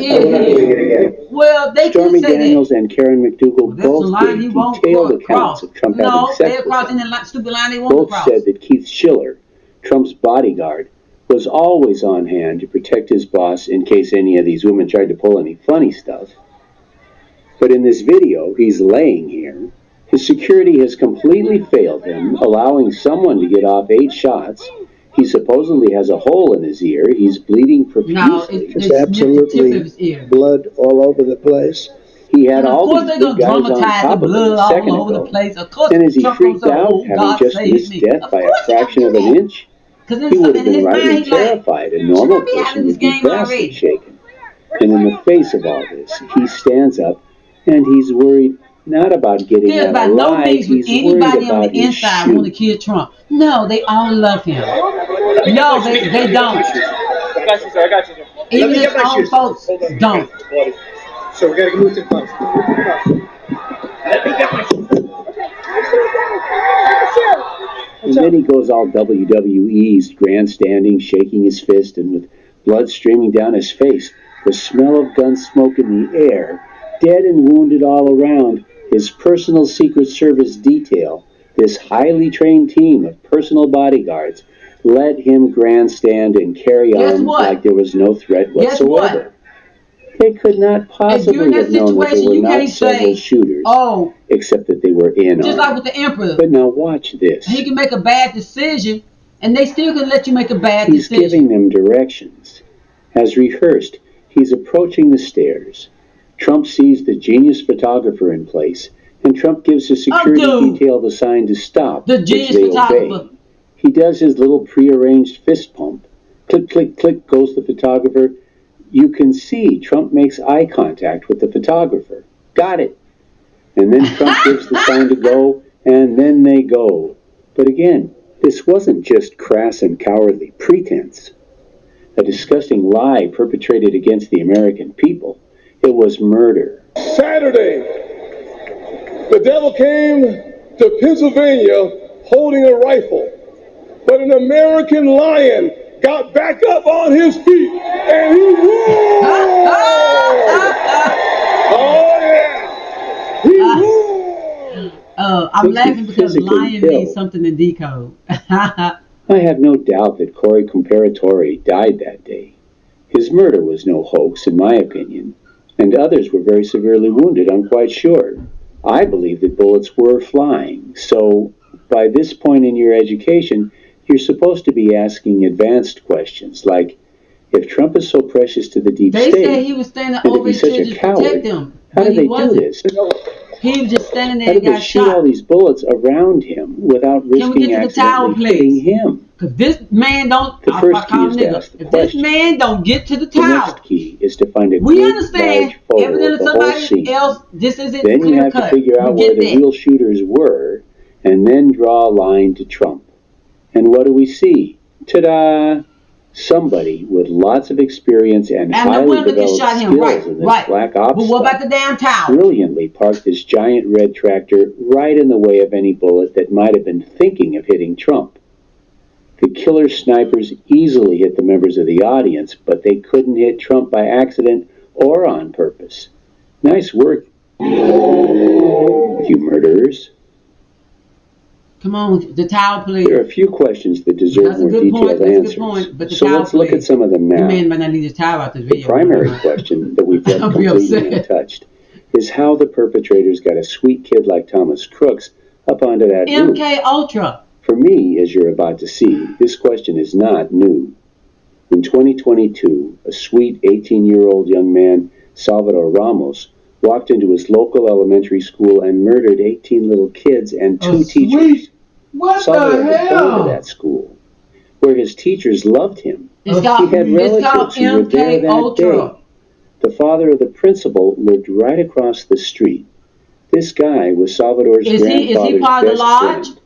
Speaker 3: Well, they
Speaker 1: Stormy
Speaker 3: can say
Speaker 1: Daniels and Karen McDougal both gave detailed accounts of Trump having sex with them.
Speaker 3: Stupid line they won't
Speaker 1: Both
Speaker 3: cross.
Speaker 1: said that Keith Schiller, Trump's bodyguard, was always on hand to protect his boss in case any of these women tried to pull any funny stuff. But in this video, he's laying here. His security has completely failed him, allowing someone to get off 8 shots. He supposedly has a hole in his ear. He's bleeding profusely.
Speaker 10: Just absolutely blood all over the place.
Speaker 1: He had all these big guys on top of him a second ago. And as he freaked out, having just missed death by a fraction of an inch, he would have been rightly terrified. A normal person would be vastly shaken. And in the face of all this, he stands up and he's worried not about getting out
Speaker 3: by
Speaker 1: alive,
Speaker 3: no means would
Speaker 1: he's worried
Speaker 3: anybody on
Speaker 1: about
Speaker 3: the
Speaker 1: his
Speaker 3: inside
Speaker 1: shoe.
Speaker 3: want to kill Trump. No, they all love him. No, they don't.
Speaker 17: I got you, sir. I got you, sir.
Speaker 3: Even his own folks don't.
Speaker 14: So we gotta move to the close.
Speaker 17: Let me get my shoes.
Speaker 1: And then he goes all WWE's, grandstanding, shaking his fist, and with blood streaming down his face, the smell of gun smoke in the air, dead and wounded all around, his personal Secret Service detail, this highly trained team of personal bodyguards, let him grandstand and carry on like there was no threat whatsoever. They could not possibly have known that there were not several shooters, except that they were in on
Speaker 3: Just
Speaker 1: it.
Speaker 3: like with the emperor.
Speaker 1: But now watch this.
Speaker 3: He can make a bad decision, and they still can let you make a bad
Speaker 1: He's
Speaker 3: decision.
Speaker 1: giving them directions. As rehearsed, he's approaching the stairs. Trump sees the genius photographer in place, and Trump gives his security detail the sign to stop,
Speaker 3: The
Speaker 1: which
Speaker 3: genius
Speaker 1: they
Speaker 3: photographer.
Speaker 1: obey. He does his little prearranged fist pump. Click, click, click goes the photographer. You can see Trump makes eye contact with the photographer. Got it. And then Trump gives the sign to go, and then they go. But again, this wasn't just crass and cowardly pretense, a disgusting lie perpetrated against the American people. It was murder.
Speaker 9: Saturday,
Speaker 21: The devil came to Pennsylvania holding a rifle, but an American lion got back up on his feet and he roared! Oh yeah! He roared!
Speaker 3: I'm laughing because lion means something in decode.
Speaker 1: I have no doubt that Corey Comparatore died that day. His murder was no hoax, in my opinion, and others were very severely wounded, I'm quite sure. I believe that bullets were flying, so by this point in your education, you're supposed to be asking advanced questions, like, if Trump is so precious to the deep
Speaker 3: They
Speaker 1: state,
Speaker 3: said he was standing
Speaker 1: and
Speaker 3: over
Speaker 1: if he's
Speaker 3: his
Speaker 1: such a
Speaker 3: children to
Speaker 1: coward,
Speaker 3: protect them,
Speaker 1: how
Speaker 3: but
Speaker 1: did
Speaker 3: he
Speaker 1: they
Speaker 3: wasn't.
Speaker 1: do this?
Speaker 3: He was just standing there
Speaker 1: How
Speaker 3: and
Speaker 1: did they
Speaker 3: got
Speaker 1: shoot
Speaker 3: shot.
Speaker 1: all these bullets around him without
Speaker 3: Can we
Speaker 1: risking
Speaker 3: get to the tower,
Speaker 1: accidentally hitting
Speaker 3: please?
Speaker 1: him?
Speaker 3: Because this man don't.
Speaker 1: The first key is to ask the
Speaker 3: If this
Speaker 1: question.
Speaker 3: man don't get to the
Speaker 1: The
Speaker 3: tower,
Speaker 1: next key is to find a
Speaker 3: we
Speaker 1: good,
Speaker 3: understand.
Speaker 1: large photo of
Speaker 3: Evidently,
Speaker 1: the whole
Speaker 3: somebody
Speaker 1: scene.
Speaker 3: else. This isn't
Speaker 1: Then you
Speaker 3: clear
Speaker 1: have to
Speaker 3: cut.
Speaker 1: figure out
Speaker 3: We
Speaker 1: where
Speaker 3: get
Speaker 1: the
Speaker 3: that.
Speaker 1: real shooters were, and then draw a line to Trump. And what do we see? Ta-da! Somebody with lots of experience and
Speaker 3: no
Speaker 1: highly
Speaker 3: wonder they
Speaker 1: developed
Speaker 3: shot him.
Speaker 1: skills
Speaker 3: Right,
Speaker 1: in this
Speaker 3: right.
Speaker 1: black ops
Speaker 3: But what
Speaker 1: stuff
Speaker 3: about the damn tower?
Speaker 1: brilliantly parked this giant red tractor right in the way of any bullet that might have been thinking of hitting Trump. The killer snipers easily hit the members of the audience, but they couldn't hit Trump by accident or on purpose. Nice work, you murderers.
Speaker 3: Come on, the tower, please.
Speaker 1: There are a few questions that deserve
Speaker 3: That's a
Speaker 1: more
Speaker 3: good
Speaker 1: detailed
Speaker 3: point. That's a
Speaker 1: answers.
Speaker 3: good point. But the
Speaker 1: So
Speaker 3: tower,
Speaker 1: let's look at
Speaker 3: please.
Speaker 1: some of them
Speaker 3: The
Speaker 1: now.
Speaker 3: man might not need his tower out this
Speaker 1: The
Speaker 3: video.
Speaker 1: primary question that we've left
Speaker 3: Don't be
Speaker 1: completely
Speaker 3: upset.
Speaker 1: untouched is how the perpetrators got a sweet kid like Thomas Crooks up onto that roof.
Speaker 3: MK Ultra.
Speaker 1: For me, as you're about to see, this question is not new. In 2022, a sweet 18-year-old young man, Salvador Ramos, walked into his local elementary school and murdered 18 little kids and 2 teachers.
Speaker 20: What
Speaker 1: Salvador
Speaker 20: the
Speaker 1: had gone
Speaker 20: hell?
Speaker 1: to that school, where his teachers loved him.
Speaker 3: It's
Speaker 1: He
Speaker 3: called
Speaker 1: had relatives who were there
Speaker 3: MK
Speaker 1: that
Speaker 3: Ultra.
Speaker 1: day. The father of the principal lived right across the street. This guy was Salvador's
Speaker 3: Is he
Speaker 1: grandfather's
Speaker 3: part of the
Speaker 1: best
Speaker 3: lodge?
Speaker 1: friend.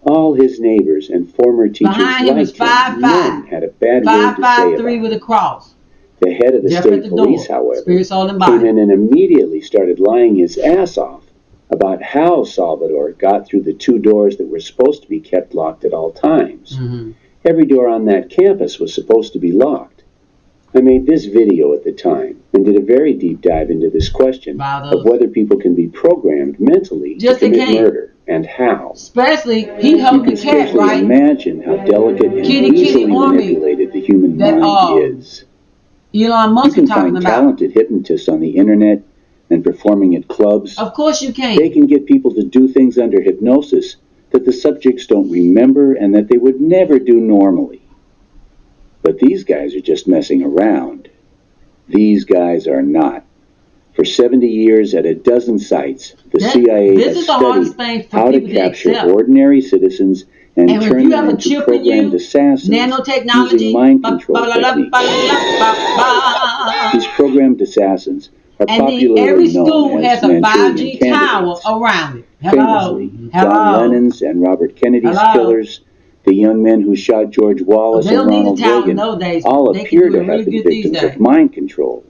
Speaker 1: All his neighbors and former teachers
Speaker 3: Behind him is
Speaker 1: liked him.
Speaker 3: 5'5".
Speaker 1: None had a bad word to say about
Speaker 3: 5'3"
Speaker 1: him.
Speaker 3: with a cross.
Speaker 1: The head of the
Speaker 3: Jeff
Speaker 1: state
Speaker 3: at the
Speaker 1: police,
Speaker 3: door.
Speaker 1: however,
Speaker 3: Spirit, soul, and
Speaker 1: came
Speaker 3: body.
Speaker 1: in and immediately started lying his ass off about how Salvador got through the 2 doors that were supposed to be kept locked at all times.
Speaker 3: Mm-hmm.
Speaker 1: Every door on that campus was supposed to be locked. I made this video at the time and did a very deep dive into this question of whether people can be programmed mentally
Speaker 3: Yes,
Speaker 1: to
Speaker 3: they
Speaker 1: commit
Speaker 3: can.
Speaker 1: murder and how.
Speaker 3: Especially, he
Speaker 1: You
Speaker 3: held
Speaker 1: can
Speaker 3: the cat,
Speaker 1: scarcely
Speaker 3: right?
Speaker 1: imagine how delicate and
Speaker 3: Kitty
Speaker 1: easily
Speaker 3: Army
Speaker 1: manipulated the human
Speaker 3: that,
Speaker 1: mind is.
Speaker 3: Elon
Speaker 1: You
Speaker 3: Musk
Speaker 1: can
Speaker 3: is talking
Speaker 1: find
Speaker 3: about.
Speaker 1: talented hypnotists on the internet and performing at clubs.
Speaker 3: Of course you can.
Speaker 1: They can get people to do things under hypnosis that the subjects don't remember and that they would never do normally. But these guys are just messing around. These guys are not. For 70 years at a dozen sites, the CIA
Speaker 3: this
Speaker 1: has
Speaker 3: is the hardest
Speaker 1: studied
Speaker 3: thing for
Speaker 1: how to
Speaker 3: people to
Speaker 1: capture
Speaker 3: accept.
Speaker 1: ordinary citizens and
Speaker 3: And if
Speaker 1: turn
Speaker 3: you
Speaker 1: them
Speaker 3: have a
Speaker 1: into
Speaker 3: chip in
Speaker 1: programmed
Speaker 3: you,
Speaker 1: assassins
Speaker 3: nanotechnology,
Speaker 1: using mind control techniques. These programmed assassins are
Speaker 3: and then
Speaker 1: popularly
Speaker 3: every
Speaker 1: known
Speaker 3: school
Speaker 1: as
Speaker 3: has a
Speaker 1: Manchurian
Speaker 3: 5G tower
Speaker 1: candidates.
Speaker 3: around it.
Speaker 1: Famously, John Lennon's and Robert Kennedy's
Speaker 3: Hello.
Speaker 1: killers, the young men who shot George Wallace
Speaker 3: They
Speaker 1: and
Speaker 3: don't need
Speaker 1: Ronald
Speaker 3: the tower
Speaker 1: Reagan,
Speaker 3: nowadays.
Speaker 1: all
Speaker 3: They can
Speaker 1: appear
Speaker 3: do
Speaker 1: to
Speaker 3: it
Speaker 1: have
Speaker 3: really
Speaker 1: been
Speaker 3: good these
Speaker 1: victims
Speaker 3: days.
Speaker 1: of mind control.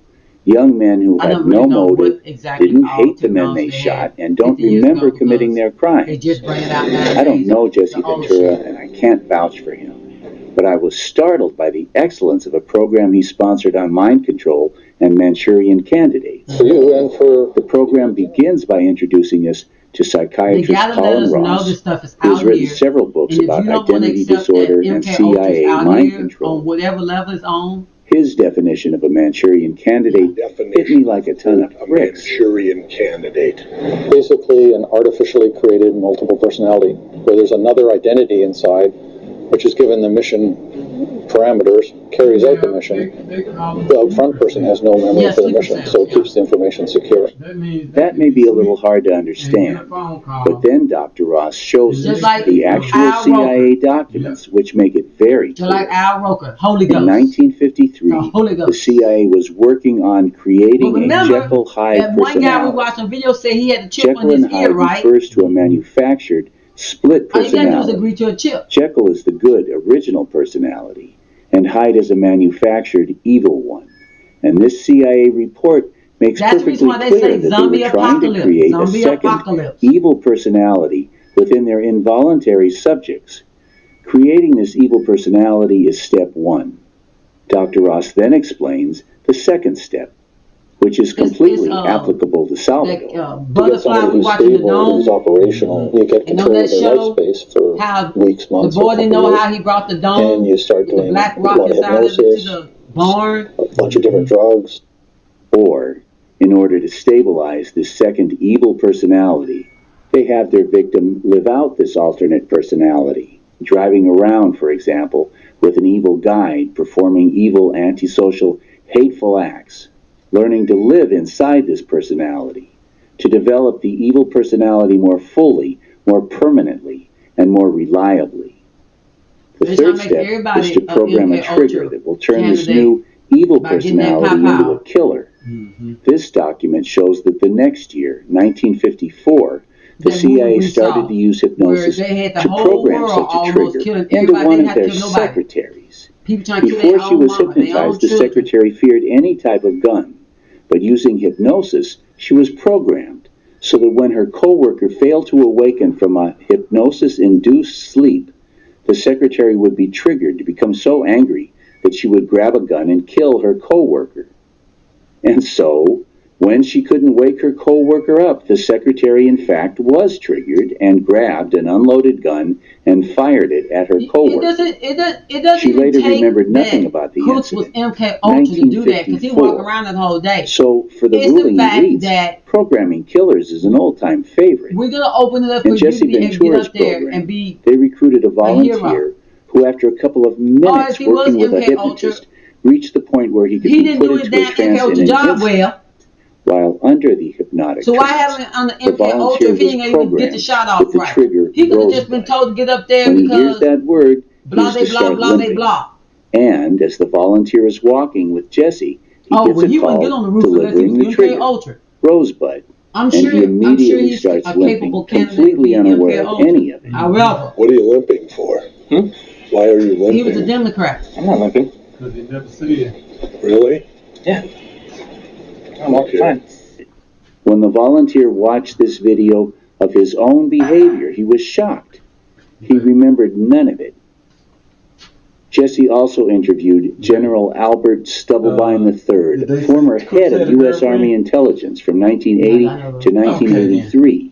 Speaker 1: Young men who
Speaker 3: I
Speaker 1: had
Speaker 3: don't
Speaker 1: no
Speaker 3: really know what
Speaker 1: motive,
Speaker 3: exactly
Speaker 1: didn't
Speaker 3: all
Speaker 1: hate the men they
Speaker 3: 2000s they
Speaker 1: shot,
Speaker 3: had
Speaker 1: and don't
Speaker 3: 50 years
Speaker 1: remember
Speaker 3: ago,
Speaker 1: committing their crimes.
Speaker 3: They just bring it out
Speaker 1: I don't
Speaker 3: nowadays.
Speaker 1: know Jesse
Speaker 3: The old
Speaker 1: Ventura,
Speaker 3: shit.
Speaker 1: and I can't vouch for him. But I was startled by the excellence of a program he sponsored on mind control and Manchurian candidates.
Speaker 9: For you and for
Speaker 1: The program begins by introducing us to
Speaker 3: They
Speaker 1: psychiatrist
Speaker 3: gotta let
Speaker 1: Colin
Speaker 3: us know
Speaker 1: Ross,
Speaker 3: this stuff is
Speaker 1: who has
Speaker 3: out
Speaker 1: written
Speaker 3: here.
Speaker 1: several books
Speaker 3: And if
Speaker 1: about
Speaker 3: you don't want to
Speaker 1: identity
Speaker 3: accept
Speaker 1: disorder
Speaker 3: that
Speaker 1: and
Speaker 3: MK Ultra's
Speaker 1: CIA
Speaker 3: out
Speaker 1: mind
Speaker 3: here
Speaker 1: control.
Speaker 3: on whatever level it's on,
Speaker 1: His definition of a Manchurian candidate hit me like a ton of bricks.
Speaker 8: Manchurian candidate.
Speaker 13: Basically an artificially created multiple personality where there's another identity inside which is given the mission parameters, carries out the mission. The out front person has no memory for the mission, so it keeps the information secure.
Speaker 1: That may be a little hard to understand, but then Dr. Ross shows us
Speaker 3: like
Speaker 1: the actual
Speaker 3: Al
Speaker 1: CIA documents, which make it very
Speaker 3: just like
Speaker 1: clear.
Speaker 3: Al Roker, Holy
Speaker 1: In
Speaker 3: Ghost.
Speaker 1: 1953,
Speaker 3: The Holy
Speaker 1: the
Speaker 3: Ghost.
Speaker 1: CIA was working on
Speaker 3: But
Speaker 1: creating a
Speaker 3: remember,
Speaker 1: Jekyll-Hyde
Speaker 3: that one guy we
Speaker 1: personality.
Speaker 3: watched on video said he had a chip on
Speaker 1: Jekyll
Speaker 3: his
Speaker 1: and
Speaker 3: ear,
Speaker 1: Hyde
Speaker 3: right?
Speaker 1: refers to a manufactured, split
Speaker 3: All you gotta do is
Speaker 1: personality.
Speaker 3: agree to a chip.
Speaker 1: Jekyll is the good, original personality, and Hyde is a manufactured, evil one. And this CIA report makes
Speaker 3: That's the
Speaker 1: perfectly
Speaker 3: reason why they
Speaker 1: clear
Speaker 3: say
Speaker 1: that they
Speaker 3: zombie
Speaker 1: were trying to
Speaker 3: apocalypse.
Speaker 1: create a
Speaker 3: Zombie
Speaker 1: second
Speaker 3: apocalypse.
Speaker 1: evil personality within their involuntary subjects. Creating this evil personality is step one. Dr. Ross then explains the second step, which is completely applicable to Salvador.
Speaker 3: Butterfly we watching the dome.
Speaker 4: Who's operational, you get
Speaker 3: And on
Speaker 4: control
Speaker 3: that
Speaker 4: of their
Speaker 3: show,
Speaker 4: life space for
Speaker 3: how
Speaker 4: weeks, months,
Speaker 3: the boy
Speaker 4: or
Speaker 3: didn't
Speaker 4: couple
Speaker 3: know
Speaker 4: years.
Speaker 3: how he brought the dome
Speaker 4: And you start
Speaker 3: with the
Speaker 4: doing
Speaker 3: black
Speaker 4: a
Speaker 3: rock
Speaker 4: lot of
Speaker 3: inside of it to
Speaker 4: hypnosis,
Speaker 3: the barn.
Speaker 4: a bunch of different drugs.
Speaker 1: Or, in order to stabilize this second evil personality, they have their victim live out this alternate personality, driving around, for example, with an evil guide performing evil, antisocial, hateful acts, learning to live inside this personality, to develop the evil personality more fully, more permanently, and more reliably. The third step is to program a trigger that will turn this new evil personality into a killer. This document shows that the next year, 1954, the CIA started to use hypnosis to program such a trigger into one of their secretaries. Before she was hypnotized, the secretary feared any type of gun, but using hypnosis, she was programmed so that when her coworker failed to awaken from a hypnosis-induced sleep, the secretary would be triggered to become so angry that she would grab a gun and kill her coworker. And so, when she couldn't wake her coworker up, the secretary in fact was triggered and grabbed an unloaded gun and fired it at her coworker.
Speaker 3: It doesn't
Speaker 1: She later
Speaker 3: take
Speaker 1: remembered nothing about the
Speaker 3: Crooks
Speaker 1: incident.
Speaker 3: was MK Ultra to do that because he walked around that whole day.
Speaker 1: So, for the
Speaker 3: It's the
Speaker 1: ruling
Speaker 3: fact
Speaker 1: elites,
Speaker 3: that
Speaker 1: programming killers is an old-time favorite.
Speaker 3: we're gonna open it up
Speaker 1: In
Speaker 3: for you
Speaker 1: Jesse
Speaker 3: to get
Speaker 1: Ventura's
Speaker 3: up there
Speaker 1: program,
Speaker 3: and be
Speaker 1: they recruited a volunteer
Speaker 3: hero.
Speaker 1: who, after a couple of
Speaker 3: if
Speaker 1: minutes
Speaker 3: he was
Speaker 1: working with a
Speaker 3: MK Ultra,
Speaker 1: hypnotist, reached the point where he could
Speaker 3: he
Speaker 1: be
Speaker 3: didn't
Speaker 1: put
Speaker 3: do his
Speaker 1: into a
Speaker 3: damn
Speaker 1: trance
Speaker 3: MK
Speaker 1: in
Speaker 3: Ultra
Speaker 1: an
Speaker 3: job
Speaker 1: instant.
Speaker 3: well.
Speaker 1: While under the hypnotic
Speaker 3: So why
Speaker 1: trance,
Speaker 3: haven't on the
Speaker 1: the
Speaker 3: MK Ultra
Speaker 1: volunteer
Speaker 3: if he
Speaker 1: was
Speaker 3: ain't even get the
Speaker 1: programmed
Speaker 3: shot
Speaker 1: with
Speaker 3: off
Speaker 1: the
Speaker 3: right?
Speaker 1: trigger
Speaker 3: He could have just
Speaker 1: rosebud.
Speaker 3: been told to get up there
Speaker 1: When he hears
Speaker 3: because
Speaker 1: that word,
Speaker 3: blah
Speaker 1: he's to
Speaker 3: blah
Speaker 1: start
Speaker 3: blah
Speaker 1: limping.
Speaker 3: blah.
Speaker 1: And as the volunteer is walking with Jesse, he
Speaker 3: Oh,
Speaker 1: gets
Speaker 3: well,
Speaker 1: a
Speaker 3: he wouldn't get
Speaker 1: call
Speaker 3: on the roof unless he
Speaker 1: delivering
Speaker 3: was
Speaker 1: the
Speaker 3: MK
Speaker 1: trigger,
Speaker 3: Ultra.
Speaker 1: Rosebud,
Speaker 3: I'm
Speaker 1: and
Speaker 3: sure
Speaker 1: he immediately
Speaker 3: he's
Speaker 1: starts
Speaker 3: a
Speaker 1: limping,
Speaker 3: capable candidate
Speaker 1: completely
Speaker 3: to be
Speaker 1: unaware
Speaker 3: MK
Speaker 1: of
Speaker 3: Ultra.
Speaker 1: any of it.
Speaker 3: However,
Speaker 8: What are you limping for? Why are you limping?
Speaker 3: he was a Democrat.
Speaker 13: I'm not limping.
Speaker 20: Because he never see it.
Speaker 8: Really?
Speaker 13: Yeah. I'm all fine.
Speaker 1: When the volunteer watched this video of his own behavior, he was shocked. He remembered none of it. Jesse also interviewed General Albert Stubblebine III, former head of U.S. Army intelligence from 1980 to 1983.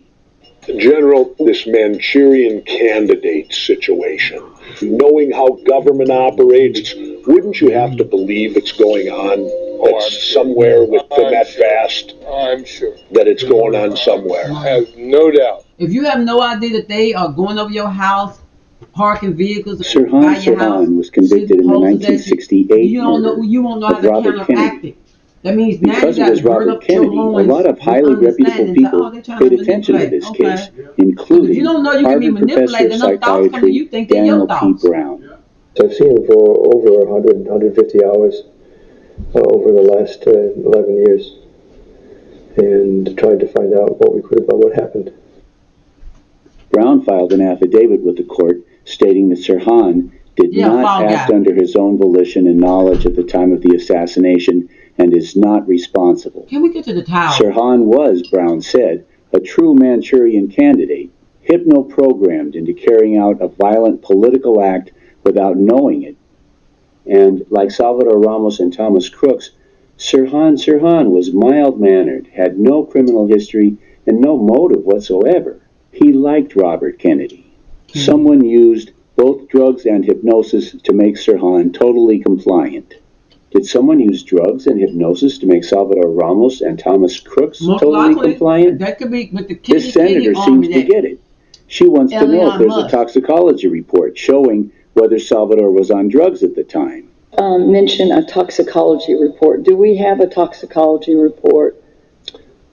Speaker 22: General, this Manchurian candidate situation, knowing how government operates, wouldn't you have to believe it's going on? That's somewhere within that vast.
Speaker 21: I'm sure.
Speaker 22: That it's going on somewhere.
Speaker 21: I have no doubt.
Speaker 3: If you have no idea that they are going over your house, parking vehicles
Speaker 1: Sirhan
Speaker 3: by your house,
Speaker 1: Sirhan was convicted in the 1968
Speaker 3: you won't know, you won't know how
Speaker 1: of
Speaker 3: to
Speaker 1: Robert
Speaker 3: counteract
Speaker 1: Kennedy.
Speaker 3: it. That means now
Speaker 1: Because
Speaker 3: you
Speaker 1: it
Speaker 3: got
Speaker 1: was
Speaker 3: to gird
Speaker 1: Robert
Speaker 3: up your
Speaker 1: Kennedy, a
Speaker 3: loins
Speaker 1: lot of
Speaker 3: with
Speaker 1: highly reputable
Speaker 3: understanding.
Speaker 1: people
Speaker 3: Oh, they're trying to
Speaker 1: paid attention to
Speaker 3: manipulate.
Speaker 1: this
Speaker 3: Okay.
Speaker 1: case,
Speaker 3: If
Speaker 1: including
Speaker 3: you don't know you can be
Speaker 1: Harvard professor
Speaker 3: manipulated,
Speaker 1: of
Speaker 3: enough thoughts come to you
Speaker 1: psychiatry
Speaker 3: think they're your
Speaker 1: Daniel P.
Speaker 3: thoughts.
Speaker 1: Brown.
Speaker 4: I've seen him for over 150 hours over the last 11 years and tried to find out what we could about what happened.
Speaker 1: Brown filed an affidavit with the court stating that Sirhan did not act under his own volition and knowledge at the time of the assassination and is not responsible.
Speaker 3: Can we get to the tower?
Speaker 1: Sirhan was, Brown said, a true Manchurian candidate, hypno-programmed into carrying out a violent political act without knowing it. And like Salvador Ramos and Thomas Crooks, Sirhan was mild-mannered, had no criminal history, and no motive whatsoever. He liked Robert Kennedy. Someone used both drugs and hypnosis to make Sirhan totally compliant. Did someone use drugs and hypnosis to make Salvador Ramos and Thomas Crooks
Speaker 3: Most
Speaker 1: totally
Speaker 3: likely,
Speaker 1: compliant?
Speaker 3: that could be with the
Speaker 1: This senator seems to get it. She wants to know if there's a toxicology report showing whether Salvador was on drugs at the time.
Speaker 23: Mention a toxicology report. Do we have a toxicology report?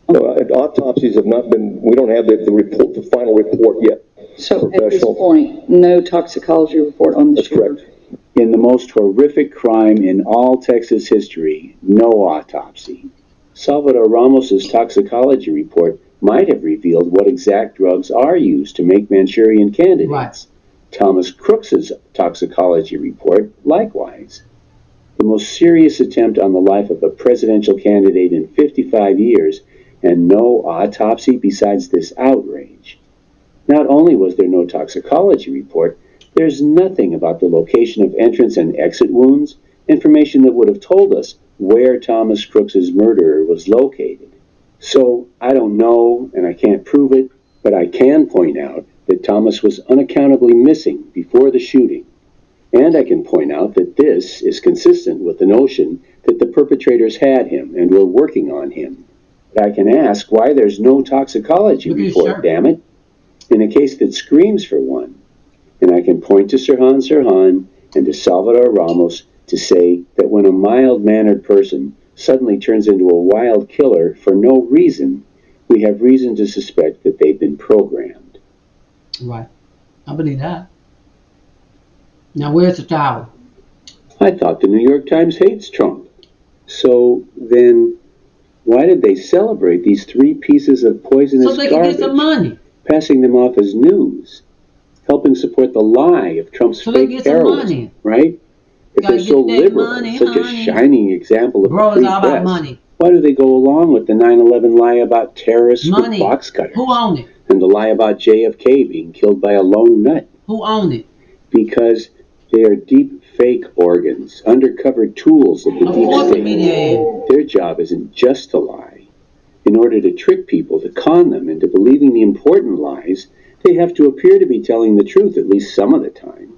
Speaker 4: No, autopsies have not been, we don't have the report, the final report yet.
Speaker 23: So at this point, no toxicology report on the shooter?
Speaker 4: That's correct.
Speaker 1: In the most horrific crime in all Texas history, no autopsy. Salvador Ramos's toxicology report might have revealed what exact drugs are used to make Manchurian candidates. Thomas Crooks's toxicology report, likewise. the most serious attempt on the life of a presidential candidate in 55 years, and no autopsy besides this outrage. Not only was there no toxicology report, there's nothing about the location of entrance and exit wounds, information that would have told us where Thomas Crooks's murderer was located. So, I don't know, and I can't prove it, but I can point out that Thomas was unaccountably missing before the shooting. And I can point out that this is consistent with the notion that the perpetrators had him and were working on him. But I can ask why there's no toxicology report, damn it, in a case that screams for one. And I can point to Sirhan and to Salvador Ramos to say that when a mild-mannered person suddenly turns into a wild killer for no reason, we have reason to suspect that they've been programmed.
Speaker 3: Right. I believe that. Now, where's the tower?
Speaker 1: I thought the New York Times hates Trump. So then, why did they celebrate these 3 pieces of poisonous
Speaker 3: garbage? So they can get some money.
Speaker 1: Passing them off as news, helping support the lie of Trump's fake heroism, right? If they're so liberal, such a shining example of the free press, why do they go along with the 9/11 lie about terrorists with box cutters?
Speaker 3: Who owned it?
Speaker 1: And the lie about JFK being killed by a lone nut?
Speaker 3: Who owned it?
Speaker 1: Because they are deep fake organs, undercover tools of the deep state. Their job isn't just to lie. In order to trick people, to con them into believing the important lies, they have to appear to be telling the truth at least some of the time.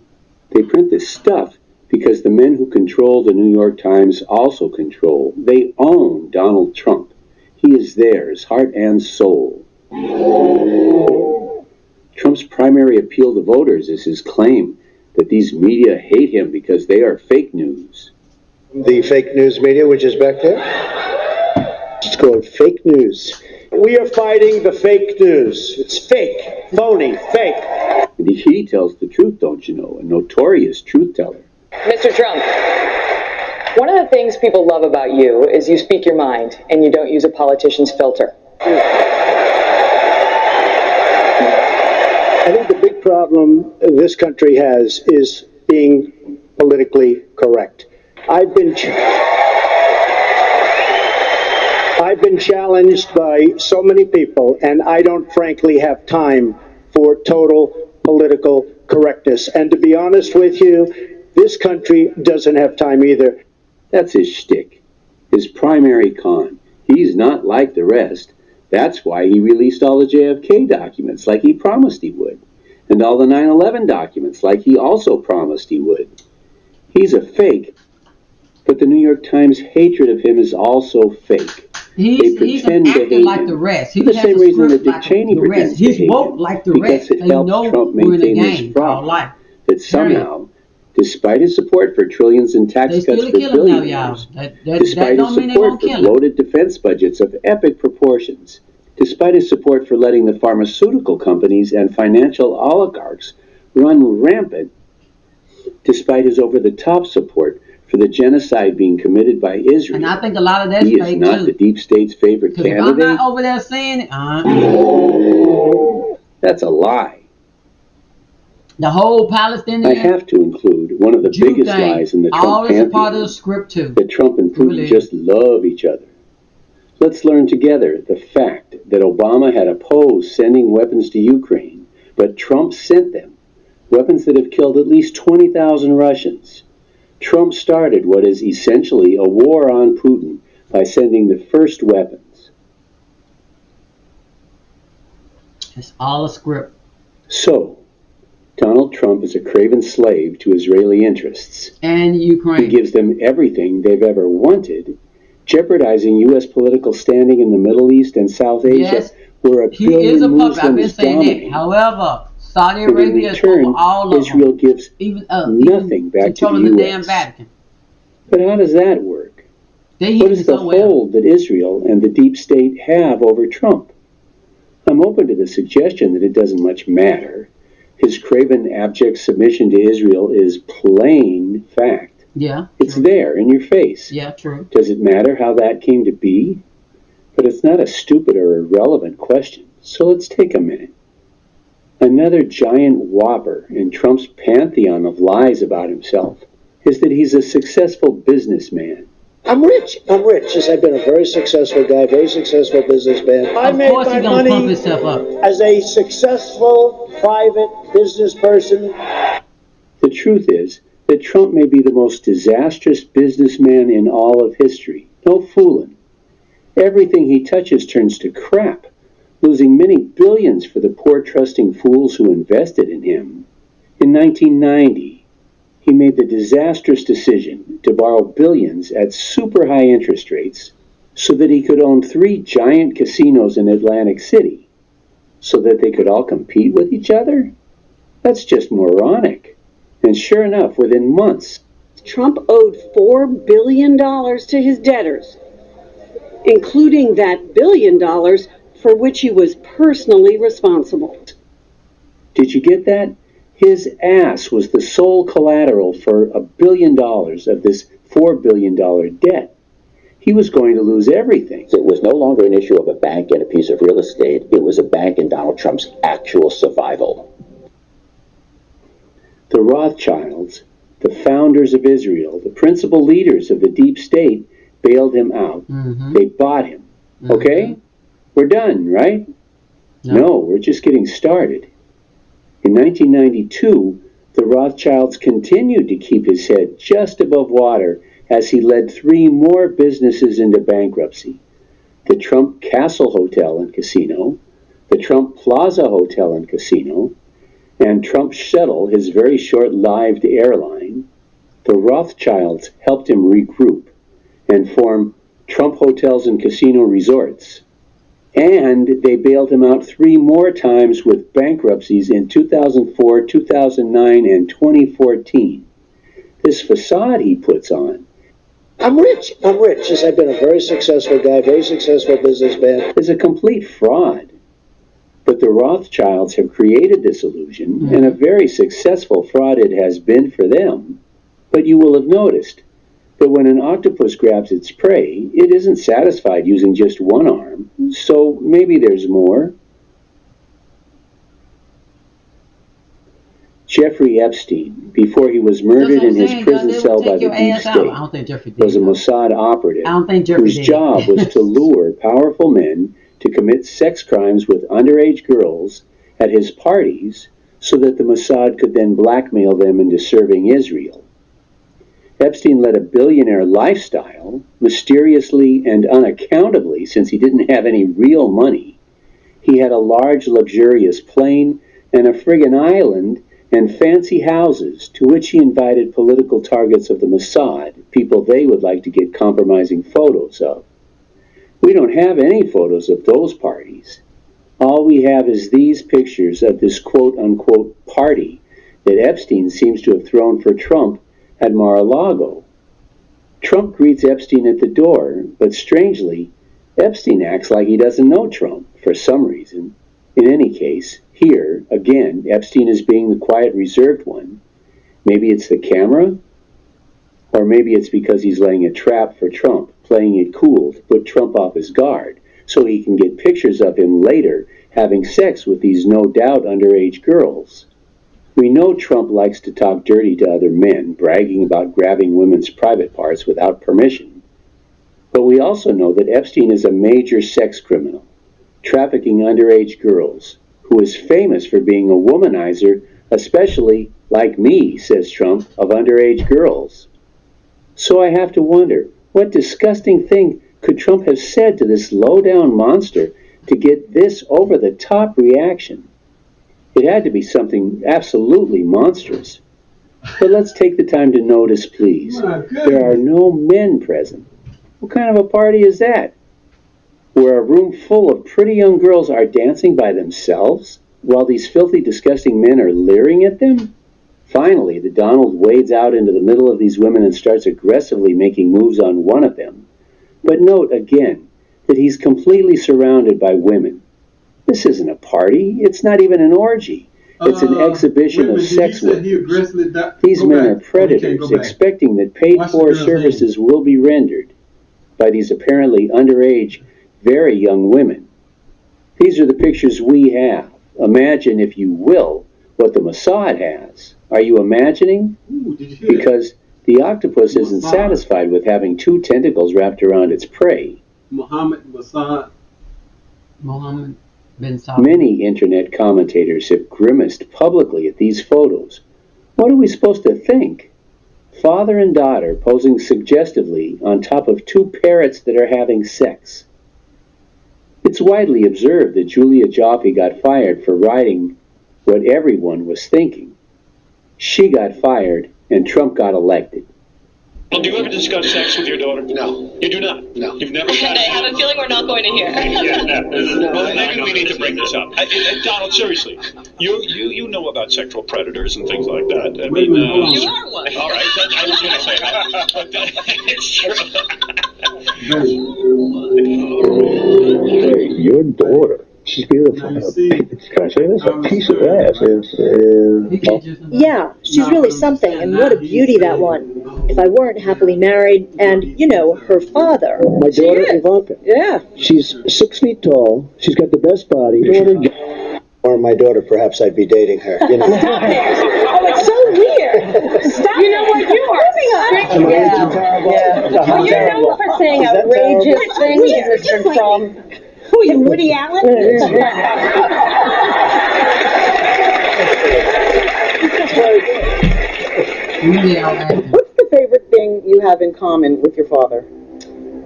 Speaker 1: They print this stuff because the men who control the New York Times also control, they own Donald Trump. He is theirs, heart and soul. Trump's primary appeal to voters is his claim that these media hate him because they are fake news.
Speaker 10: The fake news media, which is back there, it's called fake news. We are fighting the fake news. It's fake, phony, fake.
Speaker 1: And he tells the truth, don't you know, a notorious truth teller.
Speaker 5: Mr. Trump, one of the things people love about you is you speak your mind and you don't use a politician's filter.
Speaker 10: I think the big problem this country has is being politically correct. I've been challenged by so many people, and I don't frankly have time for total political correctness. And to be honest with you, this country doesn't have time either.
Speaker 1: That's his shtick, his primary con. He's not like the rest. That's why he released all the JFK documents like he promised he would, and all the 9/11 documents like he also promised he would. He's a fake, but the New York Times hatred of him is also fake.
Speaker 3: He's an actor like the rest. He
Speaker 1: for the
Speaker 3: has
Speaker 1: same
Speaker 3: a
Speaker 1: reason that
Speaker 3: script
Speaker 1: Dick
Speaker 3: like
Speaker 1: Cheney
Speaker 3: the
Speaker 1: pretends
Speaker 3: rest.
Speaker 1: to
Speaker 3: He's
Speaker 1: hate
Speaker 3: woke
Speaker 1: him,
Speaker 3: like the
Speaker 1: because
Speaker 3: rest.
Speaker 1: it
Speaker 3: They
Speaker 1: helps
Speaker 3: know
Speaker 1: Trump
Speaker 3: we're in a
Speaker 1: maintain this
Speaker 3: game
Speaker 1: fraud
Speaker 3: all life.
Speaker 1: that somehow, despite his support for trillions in tax
Speaker 3: They
Speaker 1: cuts
Speaker 3: still
Speaker 1: for
Speaker 3: kill him now,
Speaker 1: billionaires,
Speaker 3: y'all. That
Speaker 1: despite
Speaker 3: don't
Speaker 1: his
Speaker 3: mean they
Speaker 1: support
Speaker 3: won't
Speaker 1: for
Speaker 3: kill him.
Speaker 1: bloated defense budgets of epic proportions, despite his support for letting the pharmaceutical companies and financial oligarchs run rampant, despite his over-the-top support for the genocide being committed by Israel.
Speaker 3: And I think a lot of that's
Speaker 1: he
Speaker 3: fake
Speaker 1: is not
Speaker 3: too.
Speaker 1: the deep state's favorite
Speaker 3: Because if
Speaker 1: candidate.
Speaker 3: I'm not over there saying it,
Speaker 1: That's a lie.
Speaker 3: the whole Palestinian
Speaker 1: I have to include one of the
Speaker 3: Jew
Speaker 1: biggest
Speaker 3: thing,
Speaker 1: lies in the
Speaker 3: all
Speaker 1: Trump
Speaker 3: is a part of
Speaker 1: pantheon,
Speaker 3: the script too.
Speaker 1: that Trump and Putin just love each other. Let's learn together the fact that Obama had opposed sending weapons to Ukraine, but Trump sent them, weapons that have killed at least 20,000 Russians. Trump started what is essentially a war on Putin by sending the first weapons.
Speaker 3: It's all a script.
Speaker 1: So, Donald Trump is a craven slave to Israeli interests.
Speaker 3: And Ukraine.
Speaker 1: He gives them everything they've ever wanted, jeopardizing U.S. political standing in the Middle East and South Asia,
Speaker 3: Yes,
Speaker 1: where a
Speaker 3: he
Speaker 1: billion
Speaker 3: is a puppet. I've been
Speaker 1: Muslims
Speaker 3: saying
Speaker 1: dominate.
Speaker 3: that. However, Saudi
Speaker 1: And in
Speaker 3: Arabia is
Speaker 1: return,
Speaker 3: over all of
Speaker 1: Israel
Speaker 3: them.
Speaker 1: gives
Speaker 3: Even
Speaker 1: nothing back to
Speaker 3: controlling
Speaker 1: the
Speaker 3: the
Speaker 1: U.S.
Speaker 3: damn Vatican.
Speaker 1: But how does that work?
Speaker 3: They
Speaker 1: What
Speaker 3: use
Speaker 1: is
Speaker 3: it
Speaker 1: the
Speaker 3: so well.
Speaker 1: hold that Israel and the deep state have over Trump? I'm open to the suggestion that it doesn't much matter. His craven, abject submission to Israel is plain fact.
Speaker 3: Yeah.
Speaker 1: It's there in your face.
Speaker 3: Yeah, true.
Speaker 1: Does it matter how that came to be? But it's not a stupid or irrelevant question, so let's take a minute. Another giant whopper in Trump's pantheon of lies about himself. is that he's a successful businessman.
Speaker 10: I'm rich. I'm rich. Yes, I've been a very successful guy, very successful businessman. I made my money as a successful private business person.
Speaker 1: The truth is that Trump may be the most disastrous businessman in all of history. No fooling. Everything he touches turns to crap, losing many billions for the poor trusting fools who invested in him. In 1990, he made the disastrous decision to borrow billions at super high interest rates so that he could own 3 giant casinos in Atlantic City, so that they could all compete with each other? That's just moronic. And sure enough, within months,
Speaker 15: Trump owed $4 billion to his debtors, including that $1 billion for which he was personally responsible.
Speaker 1: Did you get that? His ass was the sole collateral for $1 billion of this $4 billion debt. He was going to lose everything.
Speaker 7: It was no longer an issue of a bank and a piece of real estate. It was a bank in Donald Trump's actual survival.
Speaker 1: The Rothschilds, the founders of Israel, the principal leaders of the deep state, bailed him out. They bought him. Okay? We're done, right? No, we're just getting started. In 1992, the Rothschilds continued to keep his head just above water as he led 3 more businesses into bankruptcy. The Trump Castle Hotel and Casino, the Trump Plaza Hotel and Casino, and Trump Shuttle, his very short-lived airline. The Rothschilds helped him regroup and form Trump Hotels and Casino Resorts. And they bailed him out 3 more times with bankruptcies in 2004, 2009, and 2014. This facade he puts on.
Speaker 10: I'm rich. I'm rich. Yes, I've been a very successful guy, very successful businessman.
Speaker 1: Is a complete fraud. But the Rothschilds have created this illusion, and a very successful fraud it has been for them. But you will have noticed that when an octopus grabs its prey, it isn't satisfied using just one arm, so maybe there's more. Jeffrey Epstein, before he was murdered in his prison cell by the deep state, was a Mossad operative whose job was to lure powerful men to commit sex crimes with underage girls at his parties so that the Mossad could then blackmail them into serving Israel. Epstein led a billionaire lifestyle, mysteriously and unaccountably, since he didn't have any real money. He had a large, luxurious plane and a friggin' island and fancy houses to which he invited political targets of the Mossad, people they would like to get compromising photos of. We don't have any photos of those parties. All we have is these pictures of this quote-unquote party that Epstein seems to have thrown for Trump at Mar-a-Lago. Trump greets Epstein at the door, but strangely, Epstein acts like he doesn't know Trump for some reason. In any case, here, again, Epstein is being the quiet, reserved one. Maybe it's the camera, or maybe it's because he's laying a trap for Trump, playing it cool to put Trump off his guard, so he can get pictures of him later having sex with these no doubt underage girls. We know Trump likes to talk dirty to other men, bragging about grabbing women's private parts without permission. But we also know that Epstein is a major sex criminal, trafficking underage girls, who is famous for being a womanizer, especially, like me, says Trump, of underage girls. So I have to wonder, what disgusting thing could Trump have said to this low-down monster to get this over-the-top reaction? It had to be something absolutely monstrous. But let's take the time to notice, please. There are no men present. What kind of a party is that? Where a room full of pretty young girls are dancing by themselves, while these filthy, disgusting men are leering at them? Finally, the Donald wades out into the middle of these women and starts aggressively making moves on one of them. But note, again, that he's completely surrounded by women. This isn't a party. It's not even an orgy. It's an exhibition of sex workers. These men are predators, expecting that paid-for services will be rendered by these apparently underage, very young women. These are the pictures we have. Imagine, if you will, what the Mossad has. Are you imagining? Because The octopus isn't satisfied with having two tentacles wrapped around its prey.
Speaker 20: Mohammed bin Salman.
Speaker 1: Many internet commentators have grimaced publicly at these photos. What are we supposed to think? Father and daughter posing suggestively on top of two parrots that are having sex. It's widely observed that Julia Joffe got fired for writing what everyone was thinking. She got fired and Trump got elected.
Speaker 2: Well, do you ever discuss sex with your daughter? No. You do not? No. You've never had
Speaker 11: I have a feeling we're not going to hear.
Speaker 2: Well, maybe we need to bring this up. Donald, seriously, you know about sexual predators and things like that. I mean,
Speaker 11: you are one.
Speaker 2: All right, I was going to say that. But it's true.
Speaker 8: Hey, your daughter. She's beautiful. Can I say this? A piece of ass.
Speaker 12: Yeah, she's really something, and what a beauty that one. If I weren't happily married, and, you know, her father.
Speaker 10: My daughter, Ivanka.
Speaker 12: Yeah.
Speaker 10: She's 6 feet tall. She's got the best body. Or my daughter, perhaps I'd be dating her. You know.
Speaker 12: Stop it! Oh, it's so weird. Stop
Speaker 15: You know what? You are strict.
Speaker 12: Yeah.
Speaker 15: Well, you're known for saying outrageous things, Mr. Trump.
Speaker 12: Who are you, Woody Allen?
Speaker 13: What's the favorite thing you have in common with your father?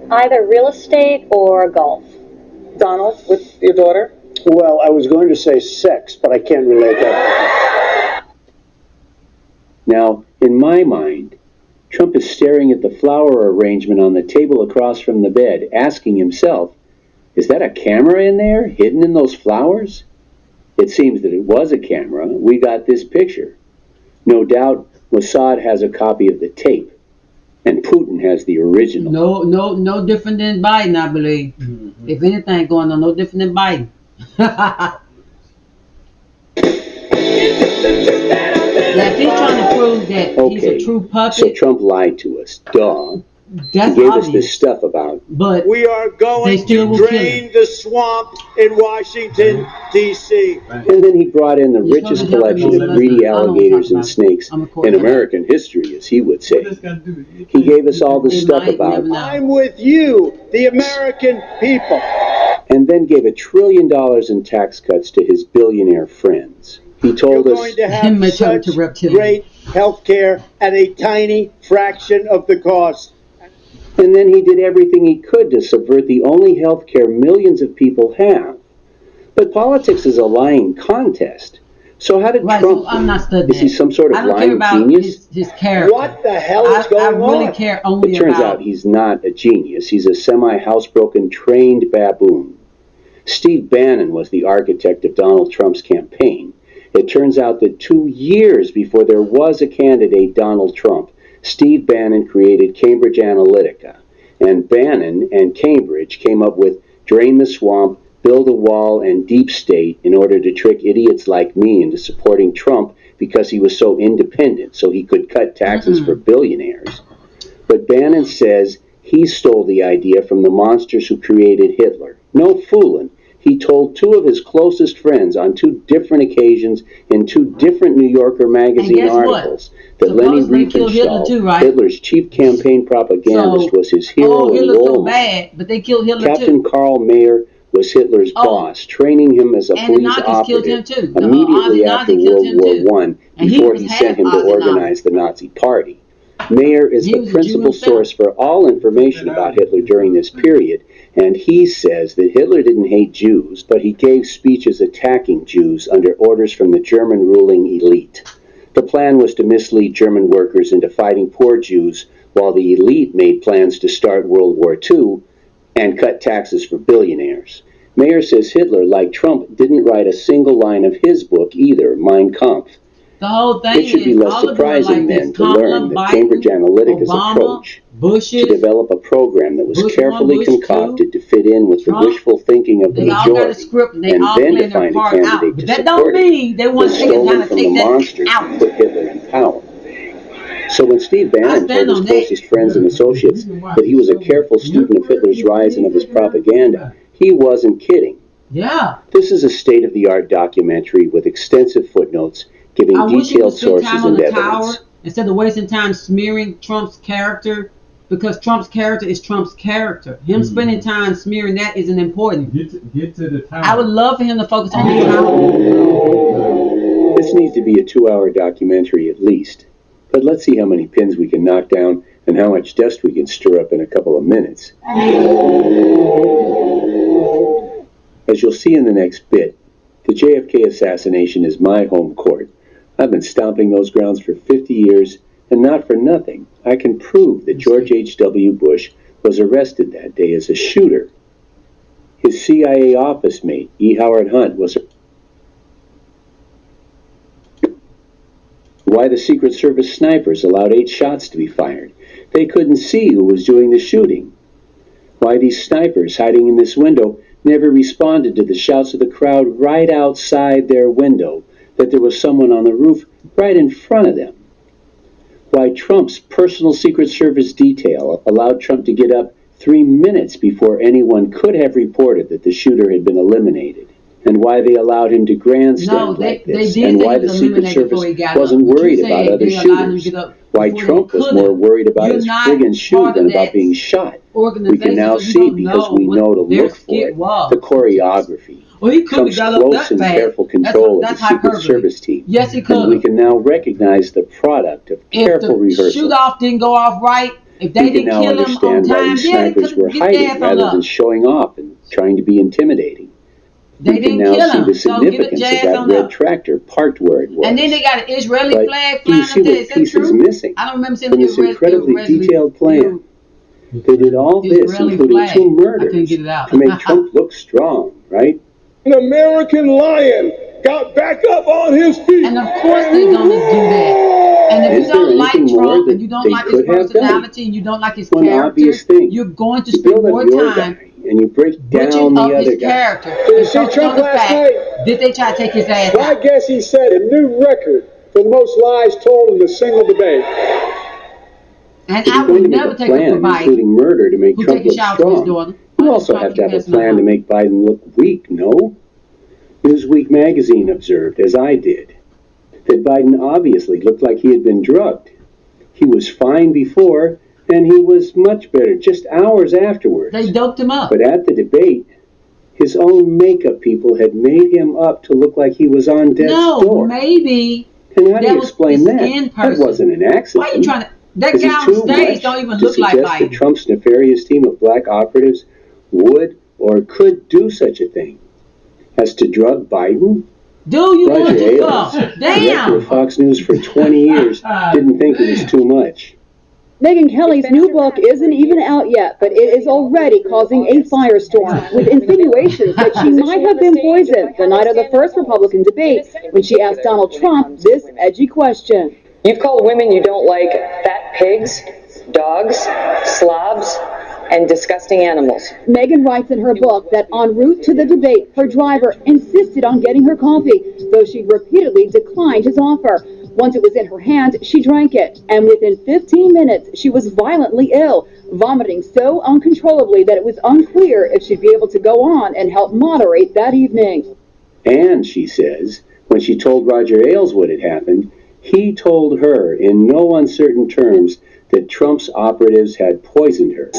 Speaker 12: Either real estate or golf.
Speaker 13: Donald, with your daughter?
Speaker 10: Well, I was going to say sex, but I can't relate that.
Speaker 1: Now, in my mind, Trump is staring at the flower arrangement on the table across from the bed, asking himself, is that a camera in there, hidden in those flowers? It seems that it was a camera. We got this picture. No doubt, Mossad has a copy of the tape, and Putin has the original.
Speaker 3: No different than Biden, I believe. Mm-hmm. If anything going on, no different than Biden. If he's trying to prove that he's a true puppet.
Speaker 1: So Trump lied to us. Duh.
Speaker 3: That's
Speaker 1: he gave
Speaker 3: obvious.
Speaker 1: us this stuff about.
Speaker 3: But
Speaker 24: we are going to drain the swamp in Washington, D.C.
Speaker 1: And then he brought in the richest collection of greedy alligators and snakes in American history, as he would say. He gave us all this stuff about.
Speaker 24: I'm with you, the American people.
Speaker 1: And then gave $1 trillion in tax cuts to his billionaire friends. He told us
Speaker 24: going to have such great health care at a tiny fraction of the cost.
Speaker 1: And then he did everything he could to subvert the only health care millions of people have. But politics is a lying contest. So how did Trump...
Speaker 3: I'm not studying.
Speaker 1: Is he some sort of lying genius?
Speaker 3: His character.
Speaker 24: What the hell is going on?
Speaker 3: I really care only
Speaker 1: It turns out he's not a genius. He's a semi-housebroken, trained baboon. Steve Bannon was the architect of Donald Trump's campaign. It turns out that 2 years before there was a candidate, Donald Trump, Steve Bannon created Cambridge Analytica. And Bannon and Cambridge came up with Drain the Swamp, Build a Wall, and Deep State in order to trick idiots like me into supporting Trump because he was so independent, so he could cut taxes for billionaires. But Bannon says he stole the idea from the monsters who created Hitler. No fooling. He told 2 of his closest friends on 2 different occasions in 2 different New Yorker magazine articles that Leni Riefenstahl, Hitler's chief campaign propagandist, was his hero and role model.
Speaker 3: But they killed Hitler
Speaker 1: Captain Karl Mayer was Hitler's boss, training him as a police operative immediately after World War I before he sent him to organize the Nazi Party. Mayer is the principal source for all information about Hitler during this period, and he says that Hitler didn't hate Jews, but he gave speeches attacking Jews under orders from the German ruling elite. The plan was to mislead German workers into fighting poor Jews, while the elite made plans to start World War II and cut taxes for billionaires. Mayer says Hitler, like Trump, didn't write a single line of his book either, Mein Kampf.
Speaker 3: The whole thing
Speaker 1: it should be less surprising then to learn that Cambridge Analytica's approach to develop a program that was carefully concocted to fit in with the wishful thinking of the majority, and then to find a candidate to support it, was stolen from the monsters who put Hitler in power. So when Steve Bannon told his closest friends and associates that he was a careful student of Hitler's rise and of his propaganda, he wasn't kidding.
Speaker 3: Yeah.
Speaker 1: This is a state-of-the-art documentary with extensive footnotes giving detailed sources and evidence.
Speaker 3: instead of wasting time smearing Trump's character, because Trump's character is Trump's character. Him spending time smearing that isn't important.
Speaker 6: Get to the time.
Speaker 3: I would love for him to focus on his house.
Speaker 1: This needs to be a 2-hour documentary at least. But let's see how many pins we can knock down and how much dust we can stir up in a couple of minutes. As you'll see in the next bit, the JFK assassination is my home court. I've been stomping those grounds for 50 years, and not for nothing. I can prove that George H.W. Bush was arrested that day as a shooter. His CIA office mate, E. Howard Hunt, was why the Secret Service snipers allowed 8 shots to be fired. They couldn't see who was doing the shooting. Why these snipers hiding in this window never responded to the shouts of the crowd right outside their window that there was someone on the roof right in front of them. Why Trump's personal Secret Service detail allowed Trump to get up 3 minutes before anyone could have reported that the shooter had been eliminated. And why they allowed him to grandstand like this, and why the Secret Service wasn't worried about other shooters, why Trump was more worried about his friggin' shoe than about being shot. We can now see, because we know to look for it, the choreography, Trump's close and careful control of the Secret Service team.
Speaker 3: Yes, he could.
Speaker 1: And we can now recognize the product of careful rehearsal.
Speaker 3: If the shoot-off didn't go off right, if they didn't kill him on time,
Speaker 1: snipers were hiding rather than showing off and trying to be intimidating.
Speaker 3: They didn't kill him.
Speaker 1: The significance of that red tractor parked where it was.
Speaker 3: And then they got an Israeli flag
Speaker 1: do you
Speaker 3: flying
Speaker 1: see
Speaker 3: up there.
Speaker 1: what piece is missing?
Speaker 3: I don't remember seeing
Speaker 1: from this incredibly detailed plan. They did all this, including 2 murders, to make Trump look strong, right?
Speaker 21: An American lion got back up on his feet.
Speaker 3: And of course they're going to do that. And if you don't like Trump, and you don't like his personality, and you don't like his character, you're going to spend more time
Speaker 1: and you break down the other guy.
Speaker 24: Did you see Trump last night?
Speaker 3: Did they try to take his ass
Speaker 24: out? I guess he set a new record for the most lies told in a single debate.
Speaker 3: And I would never take a fight,
Speaker 1: including murder, to make Trump look strong. You also have to have a plan to make Biden look weak, no? Newsweek magazine observed, as I did, that Biden obviously looked like he had been drugged. He was fine before, and he was much better just hours afterwards.
Speaker 3: They doped him up.
Speaker 1: But at the debate, his own makeup people had made him up to look like he was on death's door.
Speaker 3: No, maybe.
Speaker 1: And how do you explain that? That wasn't an accident.
Speaker 3: Why are you trying to... That guy on stage don't even look like Biden.
Speaker 1: That Trump's nefarious team of black operatives would or could do such a thing as to drug Biden?
Speaker 3: Do you
Speaker 1: Roger
Speaker 3: want to
Speaker 1: Ailes, director of Fox News for 20 years, didn't think it was too much.
Speaker 16: Megyn Kelly's new book isn't even out yet, but it is already causing a firestorm, with insinuations that she might have been poisoned the night of the first Republican debate when she asked Donald Trump this edgy question.
Speaker 5: You've called women you don't like fat pigs, dogs, slobs, and disgusting animals.
Speaker 16: Megyn writes in her book that en route to the debate, her driver insisted on getting her coffee, though she repeatedly declined his offer. Once it was in her hand, she drank it, and within 15 minutes, she was violently ill, vomiting so uncontrollably that it was unclear if she'd be able to go on and help moderate that evening.
Speaker 1: And, she says, when she told Roger Ailes what had happened, he told her in no uncertain terms that Trump's operatives had poisoned her.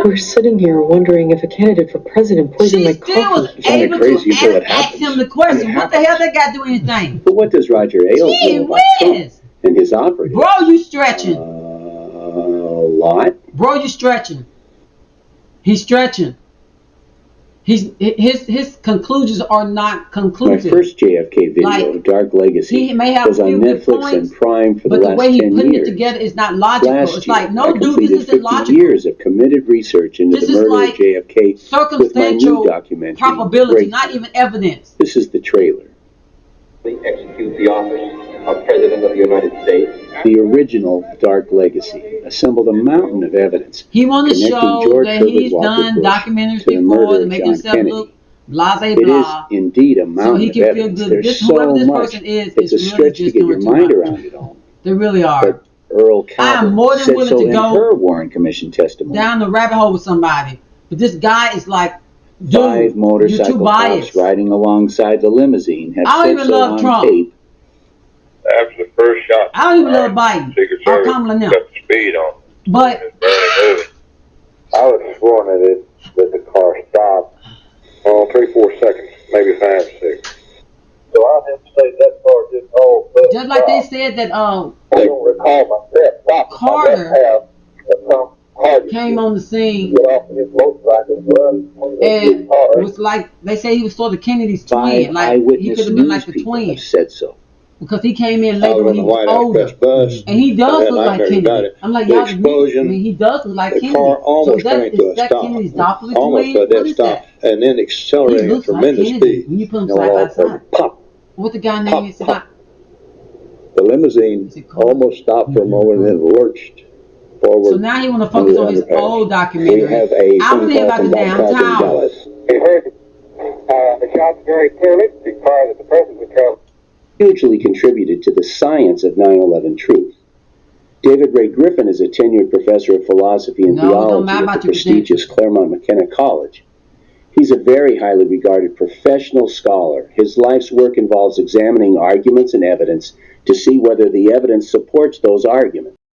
Speaker 5: We're sitting here wondering if a candidate for president poisoned my coffee.
Speaker 3: She still was able to ask him the question. What the hell that got to do anything?
Speaker 1: But what does Roger Ailes know about Trump and his operatives?
Speaker 3: Bro, you stretching.
Speaker 1: A lot.
Speaker 3: Bro, you stretching. He's stretching. His conclusions are not conclusive.
Speaker 1: My first JFK video, Dark Legacy, was on Netflix and Prime for the last 10 years.
Speaker 3: But the way he putting it together is not logical. It's like, no, dude, this isn't logical.
Speaker 1: Years of committed research into the murder of JFK with my new documentary,
Speaker 3: probability, not even evidence.
Speaker 1: This is the trailer.
Speaker 18: Execute the office of President of the United States.
Speaker 1: The original Dark Legacy assembled a mountain of evidence.
Speaker 3: He wanted to show that he's done documentaries before to make himself look blah, blah, blah.
Speaker 1: It is indeed a mountain of evidence. There's so much. It's a stretch to get your mind around it all.
Speaker 3: They really are.
Speaker 1: But Earl
Speaker 3: I'm more than willing to go
Speaker 1: her Warren Commission testimony.
Speaker 3: Down the rabbit hole with somebody. But this guy is like, dude,
Speaker 1: 5 motorcycle cops riding alongside the limousine have said so on tape
Speaker 6: After the first shot,
Speaker 3: I don't even love Biden or Kamala now.
Speaker 6: cut the speed on.
Speaker 3: But
Speaker 6: I would have sworn that the car stopped. 3-4 seconds, maybe 5-6. So I have to say that car just all.
Speaker 3: Just like they said that
Speaker 6: I don't recall myself.
Speaker 3: Carter came on the scene and was like, they say he was sort of Kennedy's twin, like he could have been like the twin.
Speaker 1: Said so.
Speaker 3: Because he came in later when he was older, and he does look like Kennedy. I'm like, y'all, I mean, he does look like Kennedy.
Speaker 14: Car almost
Speaker 3: so
Speaker 14: came to a stop.
Speaker 3: Kennedy's Doppler
Speaker 14: Almost
Speaker 3: twin?
Speaker 14: at that stop, and then accelerating at tremendous speed.
Speaker 3: When you put them side by side.
Speaker 14: Pop.
Speaker 3: What the guy name is?
Speaker 14: The limousine almost stopped for a moment and then lurched forward.
Speaker 3: So now he want to focus on his old documentary.
Speaker 1: We have a
Speaker 3: I want to hear about the downtown.
Speaker 6: You heard the shots very clearly. The car that the president was traveling.
Speaker 1: Hugely contributed to the science of 9/11 truth. David Ray Griffin is a tenured professor of philosophy and theology at the prestigious Claremont McKenna College. He's a very highly regarded professional scholar. His life's work involves examining arguments and evidence to see whether the evidence supports those arguments.